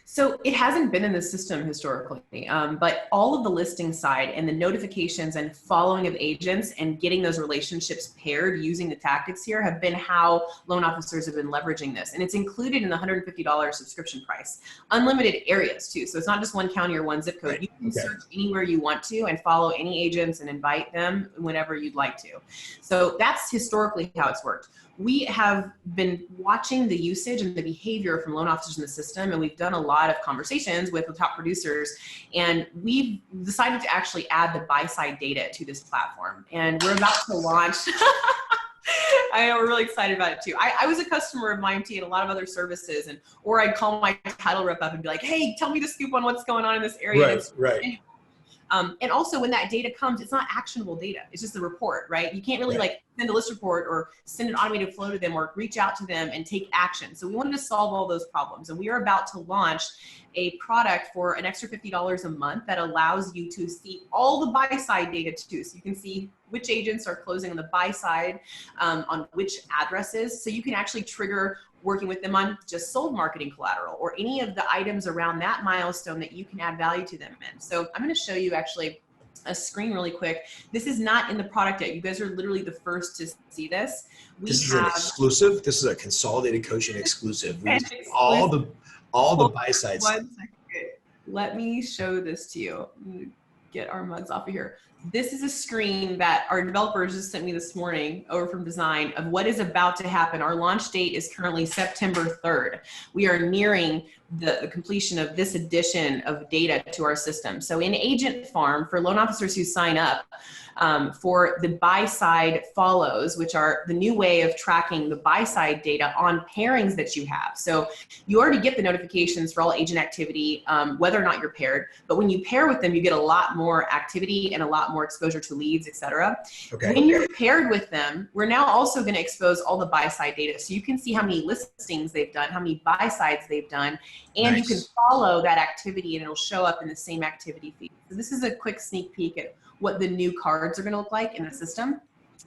So it hasn't been in the system historically, but all of the listing side and the notifications and following of agents and getting those relationships paired using the tactics here have been how loan officers have been leveraging this. And it's included in the $150 subscription price. Unlimited areas too. So it's not just one county or one zip code. Right. You can search anywhere you want to and follow any agents and invite them whenever you'd like to. So that's historically how it's worked. We have been watching the usage and the behavior from loan officers in the system, and we've done a lot of conversations with the top producers, and we've decided to actually add the buy-side data to this platform. And we're about to launch. I know, we're really excited about it too. I was a customer of MyMT and a lot of other services, or I'd call my title rep up and be like, hey, tell me the scoop on what's going on in this area. Right. And also when that data comes, it's not actionable data. It's just a report, right? You can't really like send a list report or send an automated flow to them or reach out to them and take action. So we wanted to solve all those problems. And we are about to launch a product for an extra $50 a month that allows you to see all the buy side data too. So you can see which agents are closing on the buy side, on which addresses. So you can actually trigger working with them on just sold marketing collateral or any of the items around that milestone that you can add value to them in. So I'm going to show you actually a screen really quick. This is not in the product yet. You guys are literally the first to see this. This is an exclusive. This is a consolidated coaching exclusive. All the buy sides. 1 second. Let me show this to you. Get our mugs off of here. This is a screen that our developers just sent me this morning over from design of what is about to happen. Our launch date is currently September 3rd. We are nearing the completion of this addition of data to our system. So in Agent Farm, for loan officers who sign up, for the buy side follows, which are the new way of tracking the buy side data on pairings that you have. So you already get the notifications for all agent activity, whether or not you're paired, but when you pair with them, you get a lot more activity and a lot more exposure to leads, etc. Okay. When you're paired with them, we're now also going to expose all the buy side data. So you can see how many listings they've done, how many buy sides they've done, and you can follow that activity and it'll show up in the same activity feed. So this is a quick sneak peek at what the new cards are going to look like in the system.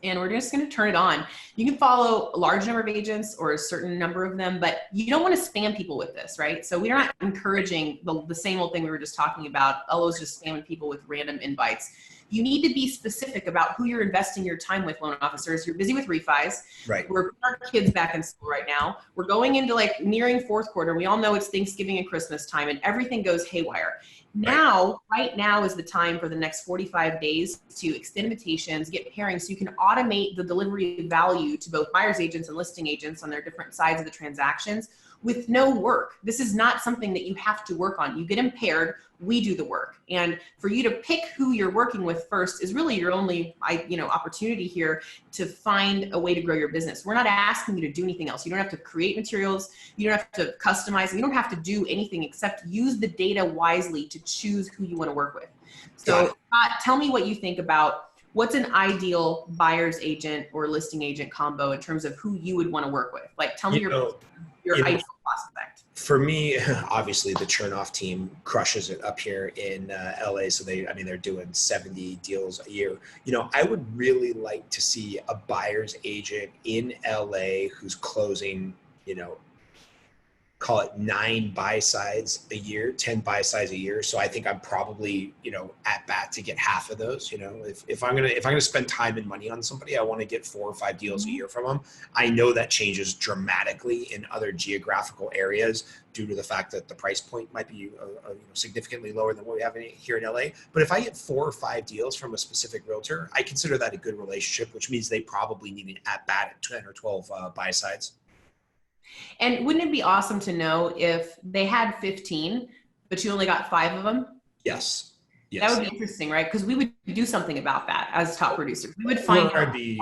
And we're just going to turn it on. You can follow a large number of agents or a certain number of them, but you don't want to spam people with this, right? So we're not encouraging the same old thing we were just talking about, always just spamming people with random invites. You need to be specific about who you're investing your time with, loan officers. You're busy with refis. Right. We're putting our kids back in school right now. We're going into like nearing fourth quarter. We all know it's Thanksgiving and Christmas time and everything goes haywire. Now, right now is the time for the next 45 days to extend invitations, get pairings, so you can automate the delivery of value to both buyer's agents and listing agents on their different sides of the transactions with no work. This is not something that you have to work on. You get them paired, we do the work. And for you to pick who you're working with first is really your only opportunity here to find a way to grow your business. We're not asking you to do anything else. You don't have to create materials. You don't have to customize. You don't have to do anything except use the data wisely to choose who you want to work with. So tell me what you think about what's an ideal buyer's agent or listing agent combo in terms of who you would want to work with. Like tell me your ideal prospect. For me, obviously the Chernoff team crushes it up here in LA. So they're doing 70 deals a year. I would really like to see a buyer's agent in LA who's closing, call it 9 buy sides a year, 10 buy sides a year. So I think I'm probably, at bat to get half of those. If I'm gonna spend time and money on somebody, I want to get 4 or 5 deals a year from them. I know that changes dramatically in other geographical areas due to the fact that the price point might be significantly lower than what we have here in LA. But if I get 4 or 5 deals from a specific realtor, I consider that a good relationship, which means they probably need an at bat at 10 or 12 buy sides. And wouldn't it be awesome to know if they had 15, but you only got 5 of them? Yes. That would be interesting, right? Because we would do something about that as top producers. We would find I'd be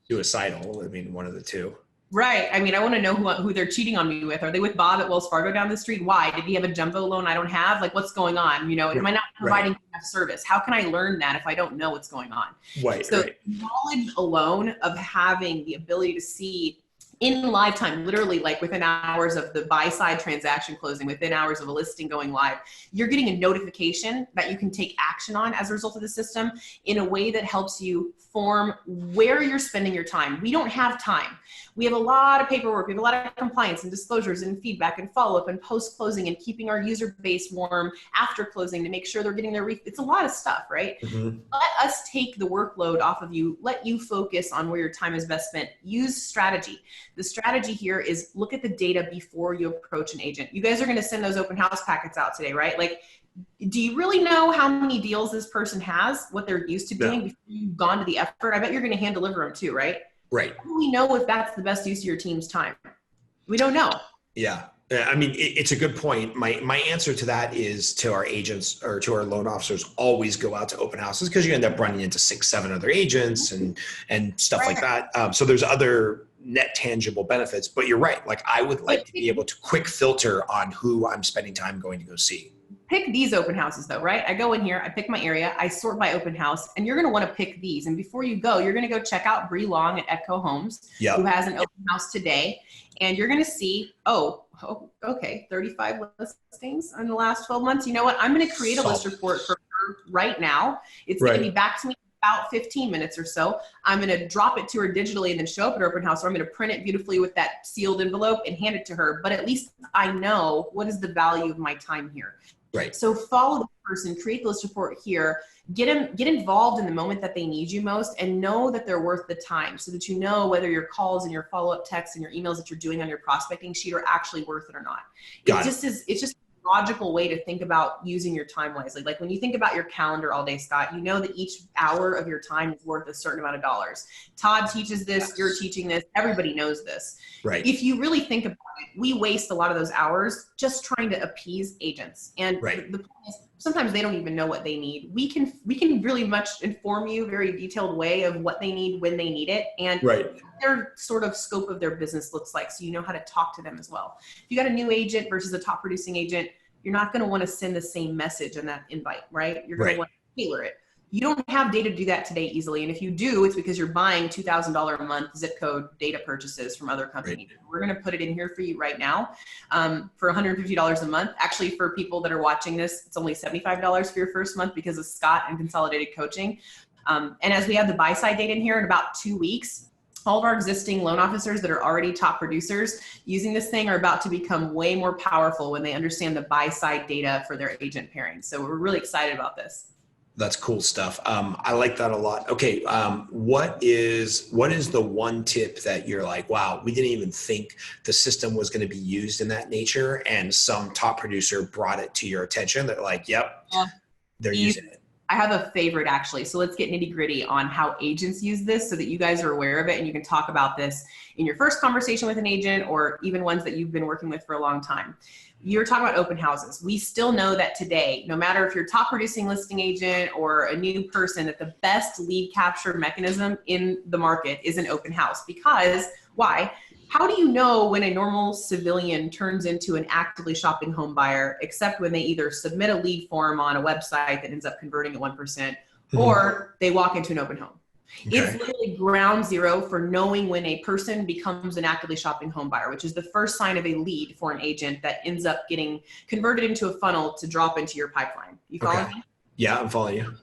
suicidal. One of the two. Right. I want to know who they're cheating on me with. Are they with Bob at Wells Fargo down the street? Why? Did he have a jumbo loan I don't have? Like, what's going on? Am I not providing enough service? How can I learn that if I don't know what's going on? Right. So knowledge alone of having the ability to see in live time, literally like within hours of the buy side transaction closing, within hours of a listing going live, you're getting a notification that you can take action on as a result of the system in a way that helps you form where you're spending your time. We don't have time. We have a lot of paperwork. We have a lot of compliance and disclosures and feedback and follow-up and post-closing and keeping our user base warm after closing to make sure they're getting their it's a lot of stuff, right? Mm-hmm. Let us take the workload off of you. Let you focus on where your time is best spent. Use strategy. The strategy here is look at the data before you approach an agent. You guys are going to send those open house packets out today, right? Like, do you really know how many deals this person has, what they're used to doing before you've gone to the effort? I bet you're going to hand deliver them too, right? Right. How do we know if that's the best use of your team's time? We don't know. Yeah. I mean, it's a good point. My answer to that is to our agents or to our loan officers, always go out to open houses, because you end up running into 6, 7 other agents and stuff like that. So there's other net tangible benefits, but you're right. Like, I would like to be able to quick filter on who I'm spending time going to go see. Pick these open houses though, right? I go in here, I pick my area, I sort by open house, and you're going to want to pick these. And before you go, you're going to go check out Bree Long at Echo Homes, who has an open house today. And you're going to see, okay, 35 listings in the last 12 months. You know what? I'm going to create a list report for her right now. It's going to be back to me in about 15 minutes or so. I'm going to drop it to her digitally and then show up at her open house, or I'm going to print it beautifully with that sealed envelope and hand it to her. But at least I know what is the value of my time here. Right. So follow the person, create the list report here, get involved in the moment that they need you most, and know that they're worth the time, so that you know whether your calls and your follow-up texts and your emails that you're doing on your prospecting sheet are actually worth it or not. It's just a logical way to think about using your time wisely. Like when you think about your calendar all day, Scott, you know that each hour of your time is worth a certain amount of dollars. Todd teaches this, you're teaching this, everybody knows this. Right. If you really think about it, we waste a lot of those hours just trying to appease agents. And the point is, sometimes they don't even know what they need. We can really much inform you very detailed way of what they need, when they need it, and their sort of scope of their business looks like, so you know how to talk to them as well. If you got a new agent versus a top producing agent, you're not going to want to send the same message in that invite, right? You're going to want to tailor it. You don't have data to do that today easily. And if you do, it's because you're buying $2,000 a month zip code data purchases from other companies. We're going to put it in here for you right now for $150 a month. Actually, for people that are watching this, it's only $75 for your first month because of Scott and Consolidated Coaching. And as we have the buy side data in here, in about 2 weeks, all of our existing loan officers that are already top producers using this thing are about to become way more powerful when they understand the buy side data for their agent pairing. So we're really excited about this. That's cool stuff. I like that a lot. Okay. What is the one tip that you're like, wow, we didn't even think the system was going to be used in that nature, and some top producer brought it to your attention? They're like, yep, they're using it. I have a favorite actually. So let's get nitty gritty on how agents use this so that you guys are aware of it and you can talk about this in your first conversation with an agent, or even ones that you've been working with for a long time. You're talking about open houses. We still know that today, no matter if you're a top producing listing agent or a new person, that the best lead capture mechanism in the market is an open house. Because why? How do you know when a normal civilian turns into an actively shopping home buyer, except when they either submit a lead form on a website that ends up converting at 1%, or they walk into an open home? Okay. It's literally ground zero for knowing when a person becomes an actively shopping home buyer, which is the first sign of a lead for an agent that ends up getting converted into a funnel to drop into your pipeline. You follow me? Yeah, I'm following you.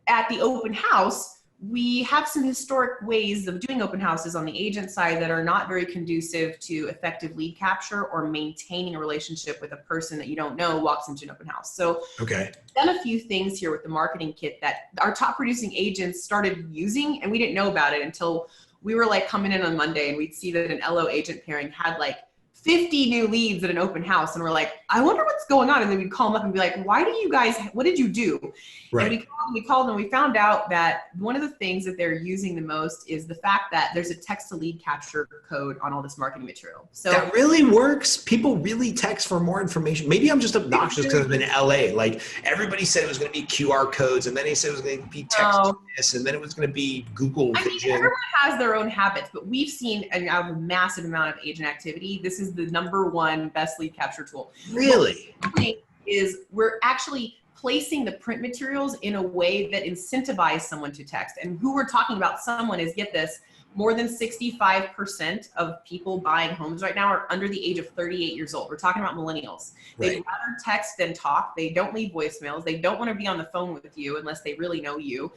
At the open house, we have some historic ways of doing open houses on the agent side that are not very conducive to effective lead capture or maintaining a relationship with a person that you don't know walks into an open house. So we've done a few things here with the marketing kit that our top producing agents started using, and we didn't know about it until we were like coming in on Monday and we'd see that an LO agent pairing had like 50 new leads at an open house, and we're like, I wonder what's going on. And then we'd call them up and be like, why do you guys, what did you do? And we called and we found out that one of the things that they're using the most is the fact that there's a text to lead capture code on all this marketing material. So that really works. People really text for more information. Maybe I'm just obnoxious because I'm in LA. Like, everybody said it was going to be QR codes, and then they said it was going to be text to this, and then it was going to be Google Vision. Everyone has their own habits, but we've seen a massive amount of agent activity. This is the #1 best lead capture tool. Really? What we're doing is we're actually placing the print materials in a way that incentivize someone to text. And who we're talking about, someone is, get this, more than 65% of people buying homes right now are under the age of 38 years old. We're talking about millennials. They'd rather text than talk. They don't leave voicemails. They don't want to be on the phone with you unless they really know you.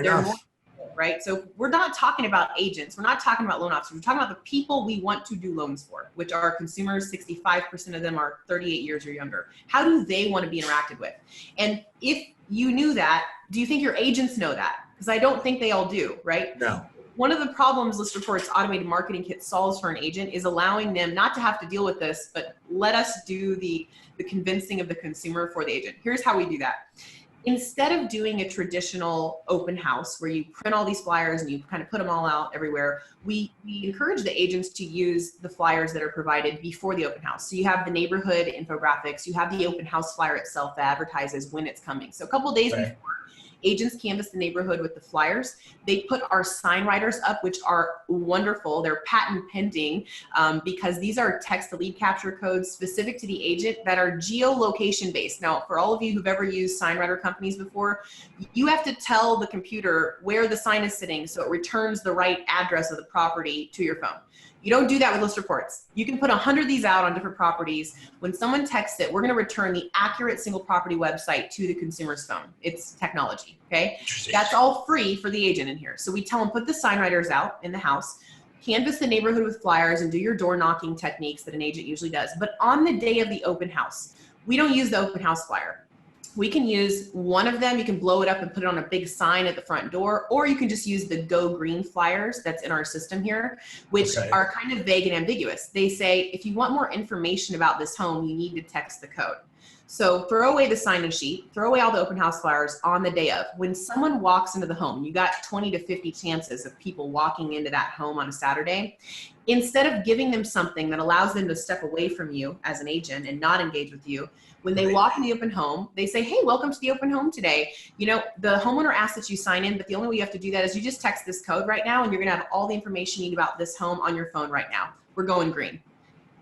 They're more, right? So we're not talking about agents. We're not talking about loan officers. We're talking about the people we want to do loans for, which are consumers. 65% of them are 38 years or younger. How do they want to be interacted with? And if you knew that, do you think your agents know that? Because I don't think they all do, right? No. One of the problems ListReports automated marketing kit solves for an agent is allowing them not to have to deal with this, but let us do the convincing of the consumer for the agent. Here's how we do that. Instead of doing a traditional open house where you print all these flyers and you kind of put them all out everywhere, we encourage the agents to use the flyers that are provided before the open house. So you have the neighborhood infographics, you have the open house flyer itself that advertises when it's coming. So a couple of days before, agents canvass the neighborhood with the flyers. They put our sign writers up, which are wonderful. They're patent pending because these are text to lead capture codes specific to the agent that are geolocation based. Now, for all of you who've ever used sign writer companies before, you have to tell the computer where the sign is sitting so it returns the right address of the property to your phone. You don't do that with ListReports. You can put 100 of these out on different properties. When someone texts it, we're going to return the accurate single property website to the consumer's phone. It's technology, okay? That's all free for the agent in here. So we tell them, put the sign writers out in the house, canvass the neighborhood with flyers, and do your door knocking techniques that an agent usually does. But on the day of the open house, we don't use the open house flyer. We can use one of them. You can blow it up and put it on a big sign at the front door, or you can just use the Go Green flyers that's in our system here, which are kind of vague and ambiguous. They say, if you want more information about this home, you need to text the code. So throw away the sign-in sheet, throw away all the open house flyers on the day of. When someone walks into the home, you got 20 to 50 chances of people walking into that home on a Saturday. Instead of giving them something that allows them to step away from you as an agent and not engage with you, when they walk in the open home, they say, hey, welcome to the open home today. You know, the homeowner asks that you sign in, but the only way you have to do that is you just text this code right now, and you're going to have all the information you need about this home on your phone right now. We're going green.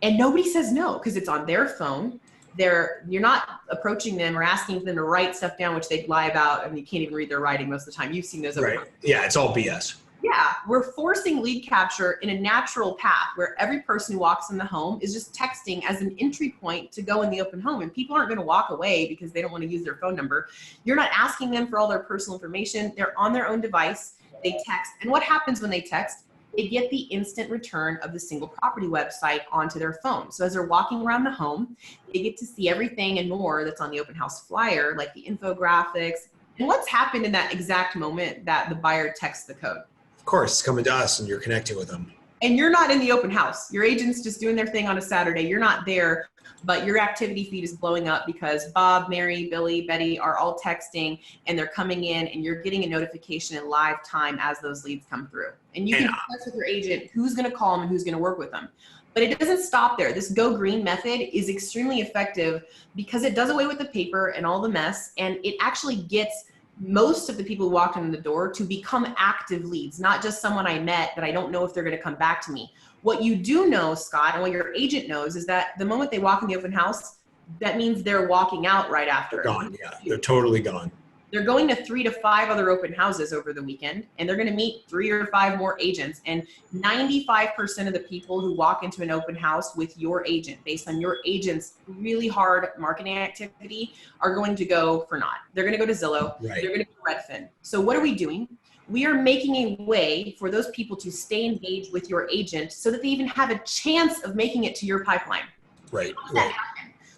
And nobody says no because it's on their phone. You're not approaching them or asking them to write stuff down, which they lie about. I mean, you can't even read their writing most of the time. You've seen those. Right. Yeah, it's all BS. Yeah, we're forcing lead capture in a natural path where every person who walks in the home is just texting as an entry point to go in the open home. And people aren't going to walk away because they don't want to use their phone number. You're not asking them for all their personal information. They're on their own device. They text. And what happens when they text? They get the instant return of the single property website onto their phone. So as they're walking around the home, they get to see everything and more that's on the open house flyer, like the infographics. And what's happened in that exact moment that the buyer texts the code? Of course, it's coming to us and you're connecting with them. And you're not in the open house. Your agent's just doing their thing on a Saturday. You're not there, but your activity feed is blowing up because Bob, Mary, Billy, Betty are all texting and they're coming in and you're getting a notification in live time as those leads come through. And you can discuss with your agent who's going to call them and who's going to work with them. But it doesn't stop there. This Go Green method is extremely effective because it does away with the paper and all the mess, and it actually gets most of the people who walked in the door to become active leads, not just someone I met that I don't know if they're going to come back to me. What you do know, Scott, and what your agent knows is that the moment they walk in the open house, that means they're walking out right after. They're gone, yeah. They're totally gone. They're going to 3 to 5 other open houses over the weekend, and they're going to meet 3 or 5 more agents. And 95% of the people who walk into an open house with your agent, based on your agent's really hard marketing activity, are going to go for naught. They're going to go to Zillow. Right. They're going to go to Redfin. So what are we doing? We are making a way for those people to stay engaged with your agent so that they even have a chance of making it to your pipeline. Right.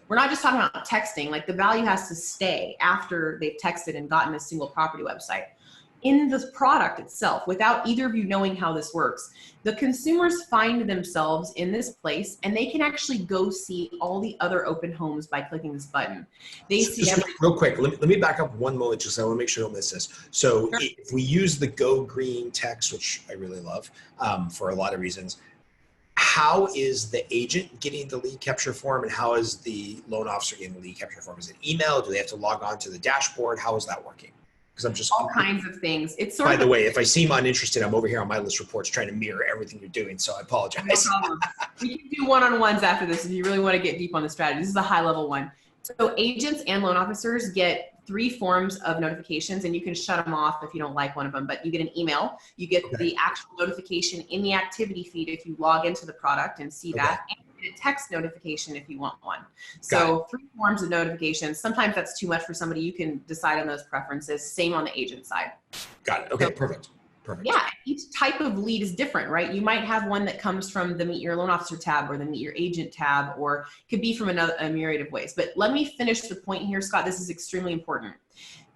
We're not just talking about texting, like the value has to stay after they've texted and gotten a single property website. In the product itself, without either of you knowing how this works, the consumers find themselves in this place and they can actually go see all the other open homes by clicking this button. They see real quick, let me back up one moment just so I want to make sure I don't miss this. So sure. If we use the Go Green text, which I really love for a lot of reasons, how is the agent getting the lead capture form and how is the loan officer getting the lead capture form? Is it email? Do they have to log on to the dashboard? How is that working? Because I'm just all kinds of things. It's sort by the way, if I seem uninterested, I'm over here on my ListReports trying to mirror everything you're doing. So I apologize. No problem. We can do one-on-ones after this if you really want to get deep on the strategy. This is a high-level one. So agents and loan officers get 3 forms of notifications, and you can shut them off if you don't like one of them, but you get an email, you get the actual notification in the activity feed if you log into the product and see that, and you get a text notification if you want one. So 3 forms of notifications. Sometimes that's too much for somebody. You can decide on those preferences. Same on the agent side. Got it. Okay, perfect. Perfect. Yeah, each type of lead is different, right? You might have one that comes from the Meet Your Loan Officer tab or the Meet Your Agent tab, or could be from a myriad of ways. But let me finish the point here, Scott. This is extremely important.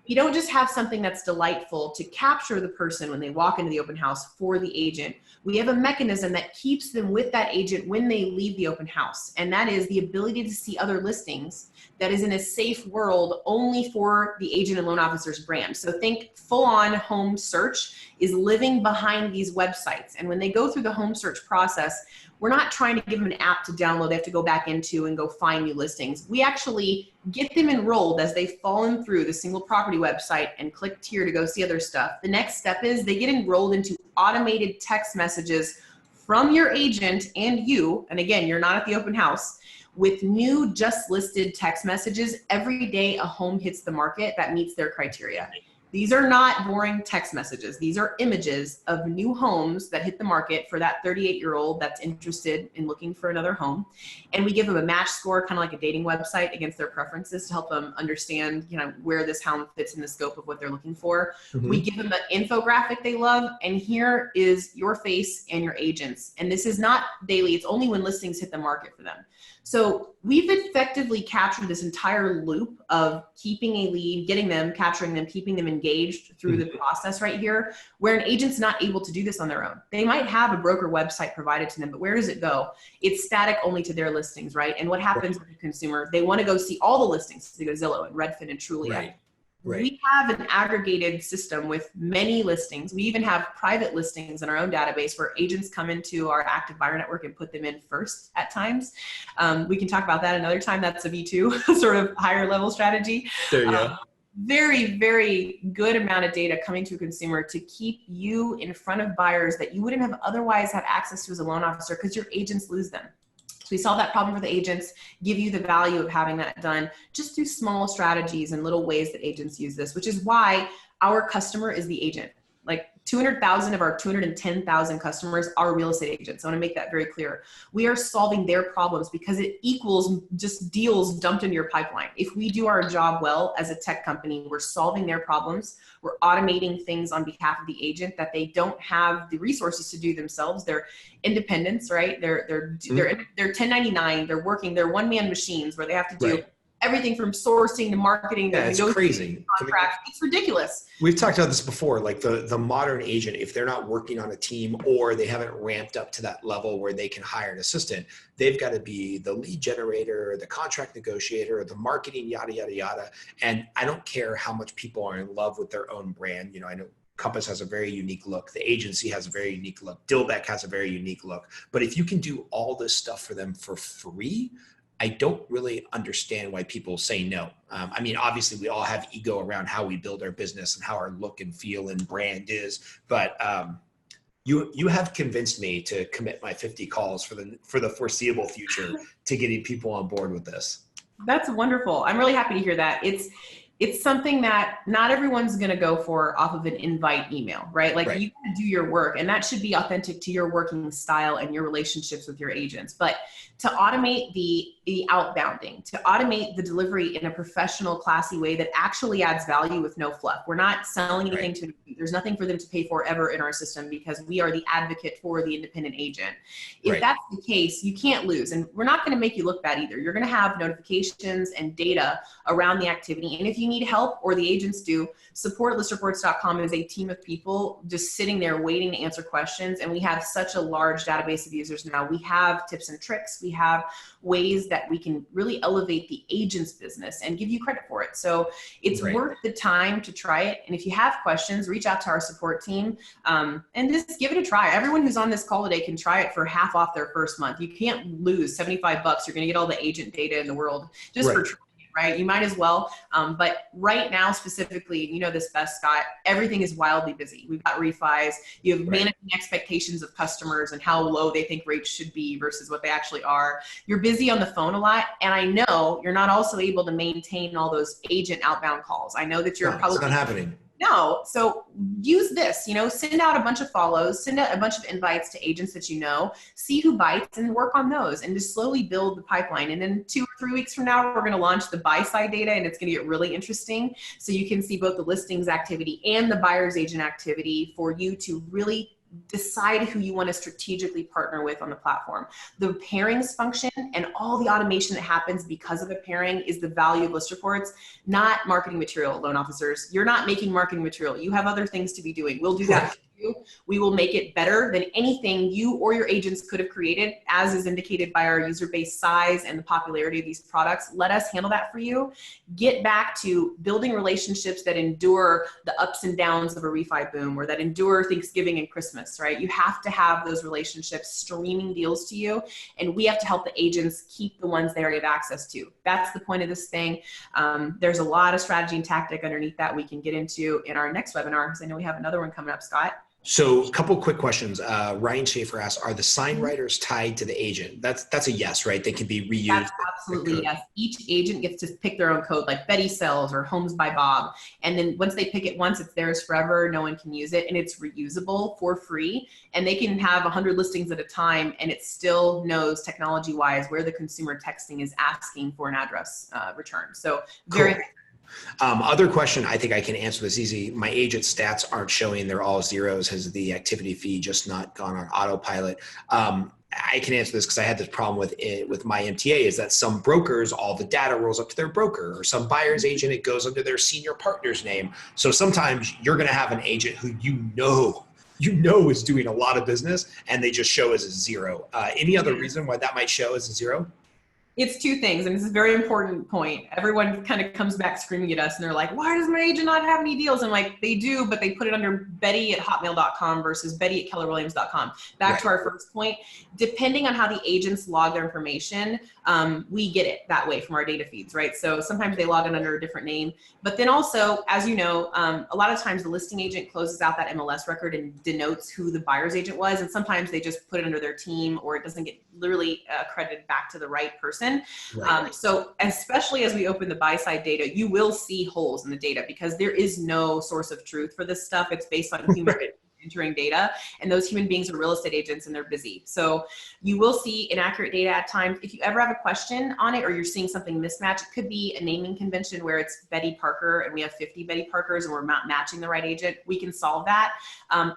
You don't just have something that's delightful to capture the person when they walk into the open house for the agent. We have a mechanism that keeps them with that agent when they leave the open house. And that is the ability to see other listings that is in a safe world only for the agent and loan officer's brand. So think full-on home search is living behind these websites. And when they go through the home search process, we're not trying to give them an app to download they have to go back into and go find new listings. We actually get them enrolled as they've fallen through the single property website and clicked here to go see other stuff. The next step is they get enrolled into automated text messages from your agent and you, and again, you're not at the open house, with new just listed text messages every day a home hits the market that meets their criteria. These are not boring text messages. These are images of new homes that hit the market for that 38-year-old that's interested in looking for another home. And we give them a match score, kind of like a dating website, against their preferences to help them understand, where this home fits in the scope of what they're looking for. We give them an infographic they love, and here is your face and your agents. And this is not daily. It's only when listings hit the market for them. So we've effectively captured this entire loop of keeping a lead, getting them, capturing them, keeping them engaged through the process right here, where an agent's not able to do this on their own. They might have a broker website provided to them, but where does it go? It's static only to their listings, right? And what happens with the consumer? They want to go see all the listings. They go Zillow and Redfin and Trulia. Right. We have an aggregated system with many listings. We even have private listings in our own database where agents come into our active buyer network and put them in first at times. We can talk about that another time. That's a V2 sort of higher level strategy. There you go. Very, very good amount of data coming to a consumer to keep you in front of buyers that you wouldn't have otherwise had access to as a loan officer because your agents lose them. We solve that problem for the agents, give you the value of having that done just through small strategies and little ways that agents use this, which is why our customer is the agent. Like 200,000 of our 210,000 customers are real estate agents. I want to make that very clear. We are solving their problems because it equals just deals dumped into your pipeline. If we do our job well as a tech company, we're solving their problems. We're automating things on behalf of the agent that they don't have the resources to do themselves. They're independents, right? They're 1099. They're working. They're one-man machines where they have to do everything from sourcing to marketing. Yeah, it's crazy. It's ridiculous. We've talked about this before, like the modern agent, if they're not working on a team or they haven't ramped up to that level where they can hire an assistant, they've got to be the lead generator, the contract negotiator, the marketing, yada, yada, yada. And I don't care how much people are in love with their own brand. I know Compass has a very unique look. The agency has a very unique look. Dillbeck has a very unique look. But if you can do all this stuff for them for free, I don't really understand why people say no. I mean, obviously we all have ego around how we build our business and how our look and feel and brand is, but you have convinced me to commit my 50 calls for the foreseeable future to getting people on board with this. That's wonderful. I'm really happy to hear that. It's something that not everyone's going to go for off of an invite email, right? Like you got to do your work, and that should be authentic to your working style and your relationships with your agents. But to automate the outbounding, to automate the delivery in a professional, classy way that actually adds value with no fluff. We're not selling anything to them. There's nothing for them to pay for ever in our system because we are the advocate for the independent agent. If that's the case, you can't lose. And we're not going to make you look bad either. You're going to have notifications and data around the activity. And if you need help, or the agents do, support at listreports.com is a team of people just sitting there waiting to answer questions. And we have such a large database of users now. We have tips and tricks. We have ways that we can really elevate the agent's business and give you credit for it. So it's worth the time to try it. And if you have questions, reach out to our support team and just give it a try. Everyone who's on this call today can try it for half off their first month. You can't lose $75. You're going to get all the agent data in the world just for trying. right? You might as well. But right now, specifically, you know this best, Scott, everything is wildly busy. We've got refis. You have managing expectations of customers and how low they think rates should be versus what they actually are. You're busy on the phone a lot. And I know you're not also able to maintain all those agent outbound calls. I know that you're probably it's not happening. No. So use this, send out a bunch of follows, send out a bunch of invites to agents that you know, see who bites and work on those and just slowly build the pipeline. And then 2 or 3 weeks from now, we're going to launch the buy side data and it's going to get really interesting. So you can see both the listings activity and the buyer's agent activity for you to really decide who you want to strategically partner with on the platform. The pairings function and all the automation that happens because of a pairing is the value of ListReports, not marketing material, loan officers. You're not making marketing material. You have other things to be doing. We'll do that for you. We will make it better than anything you or your agents could have created, as is indicated by our user base size and the popularity of these products. Let us handle that for you. Get back to building relationships that endure the ups and downs of a refi boom or that endure Thanksgiving and Christmas, right? You have to have those relationships streaming deals to you, and we have to help the agents keep the ones they already have access to. That's the point of this thing. There's a lot of strategy and tactic underneath that we can get into in our next webinar, because I know we have another one coming up, Scott. So a couple quick questions. Ryan Schaefer asks, are the sign writers tied to the agent? That's a yes, right? They can be reused. That's absolutely yes. Each agent gets to pick their own code, like Betty Sells or Homes by Bob. And then once they pick it once, it's theirs forever. No one can use it, and it's reusable for free. And they can have 100 listings at a time, and it still knows technology-wise where the consumer texting is asking for an address return. So very cool. Other question, I think I can answer this easy. My agent stats aren't showing, they're all zeros. Has the activity fee just not gone on autopilot? I can answer this because I had this problem with it with my MTA, is that some brokers, all the data rolls up to their broker, or some buyer's agent, it goes under their senior partner's name. So sometimes you're going to have an agent who you know is doing a lot of business and they just show as a zero. Any other reason why that might show as a zero? It's two things, and this is a very important point. Everyone kind of comes back screaming at us, and they're like, why does my agent not have any deals? And like, they do, but they put it under Betty@hotmail.com versus Betty@KellerWilliams.com. Back to our first point, depending on how the agents log their information, we get it that way from our data feeds, right? So sometimes they log in under a different name, but then also, as you know, a lot of times the listing agent closes out that MLS record and denotes who the buyer's agent was, and sometimes they just put it under their team, or it doesn't get literally credited back to the right person. Right. So especially as we open the buy side data, you will see holes in the data because there is no source of truth for this stuff. It's based on human entering data, and those human beings are real estate agents and they're busy. So you will see inaccurate data at times. If you ever have a question on it or you're seeing something mismatch, it could be a naming convention where it's Betty Parker and we have 50 Betty Parkers and we're not matching the right agent. We can solve that.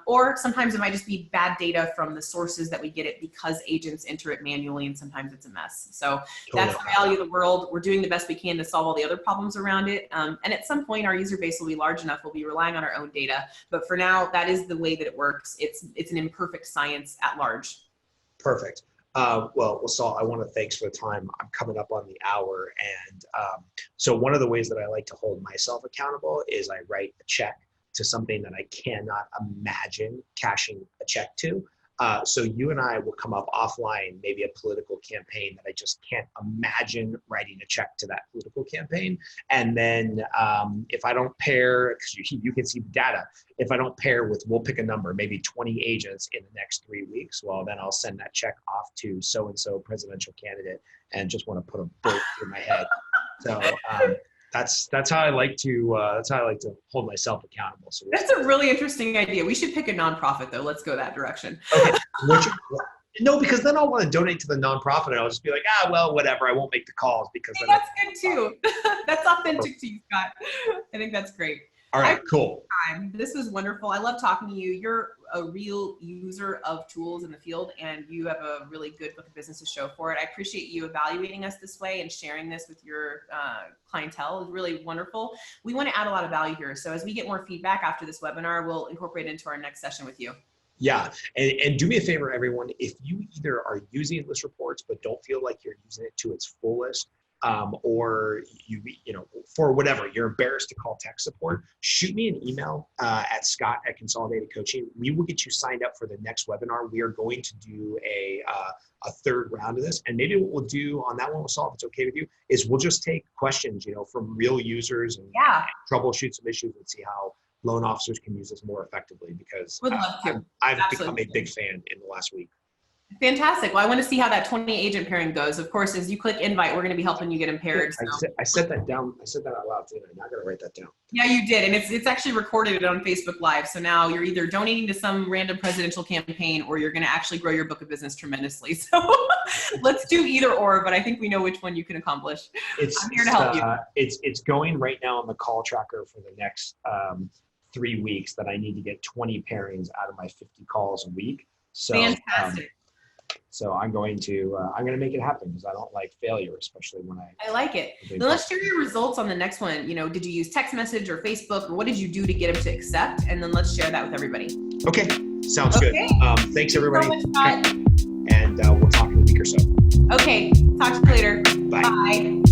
Or sometimes it might just be bad data from the sources that we get it because agents enter it manually, and sometimes it's a mess. So that's the reality of the world. We're doing the best we can to solve all the other problems around it. And at some point our user base will be large enough, we'll be relying on our own data. But for now, that is the way that it works. It's an imperfect science at large. Perfect. Well, Saul, I want to thanks for the time. I'm coming up on the hour. And so one of the ways that I like to hold myself accountable is I write a check to something that I cannot imagine cashing a check to. So you and I will come up offline, maybe a political campaign that I just can't imagine writing a check to that political campaign. And then if I don't pair, because you can see the data, if I don't pair with, we'll pick a number, maybe 20 agents in the next 3 weeks, well, then I'll send that check off to so-and-so presidential candidate and just want to put a bullet through my head. So that's how I like to hold myself accountable. So that's a really interesting idea. We should pick a nonprofit though. Let's go that direction. Okay. No, because then I'll want to donate to the nonprofit and I'll just be like, well, whatever. I won't make the calls because that's good too. That's authentic to you, Scott. I think that's great. All right, cool. This was wonderful. I love talking to you. You're a real user of tools in the field, and you have a really good book of business to show for it. I appreciate you evaluating us this way and sharing this with your clientele. It's really wonderful. We want to add a lot of value here. So as we get more feedback after this webinar, we'll incorporate it into our next session with you. Yeah, and do me a favor, everyone. If you either are using ListReports but don't feel like you're using it to its fullest, or for whatever, you're embarrassed to call tech support, shoot me an email at Scott@Consolidated Coaching. We will get you signed up for the next webinar. We are going to do a third round of this. And maybe what we'll do on that one, if it's okay with you, is we'll just take questions, from real users and troubleshoot some issues and see how loan officers can use this more effectively, because I've become a big fan in the last week. Fantastic. Well, I want to see how that 20 agent pairing goes. Of course, as you click invite, we're going to be helping you get them paired. So. I said that down. I said that out loud, didn't I? Now I got to write that down. Yeah, you did. And it's actually recorded on Facebook Live. So now you're either donating to some random presidential campaign, or you're going to actually grow your book of business tremendously. So let's do either or, but I think we know which one you can accomplish. I'm here to help you. It's going right now on the call tracker for the next 3 weeks that I need to get 20 pairings out of my 50 calls a week. So, fantastic. So I'm going to make it happen, because I don't like failure, especially when I like it. Then let's share your results on the next one. Did you use text message or Facebook, or what did you do to get them to accept? And then let's share that with everybody. Okay, sounds good. Thanks everybody. Thanks so much, Scott. And we'll talk in a week or so. Okay, talk to you later. Bye. Bye.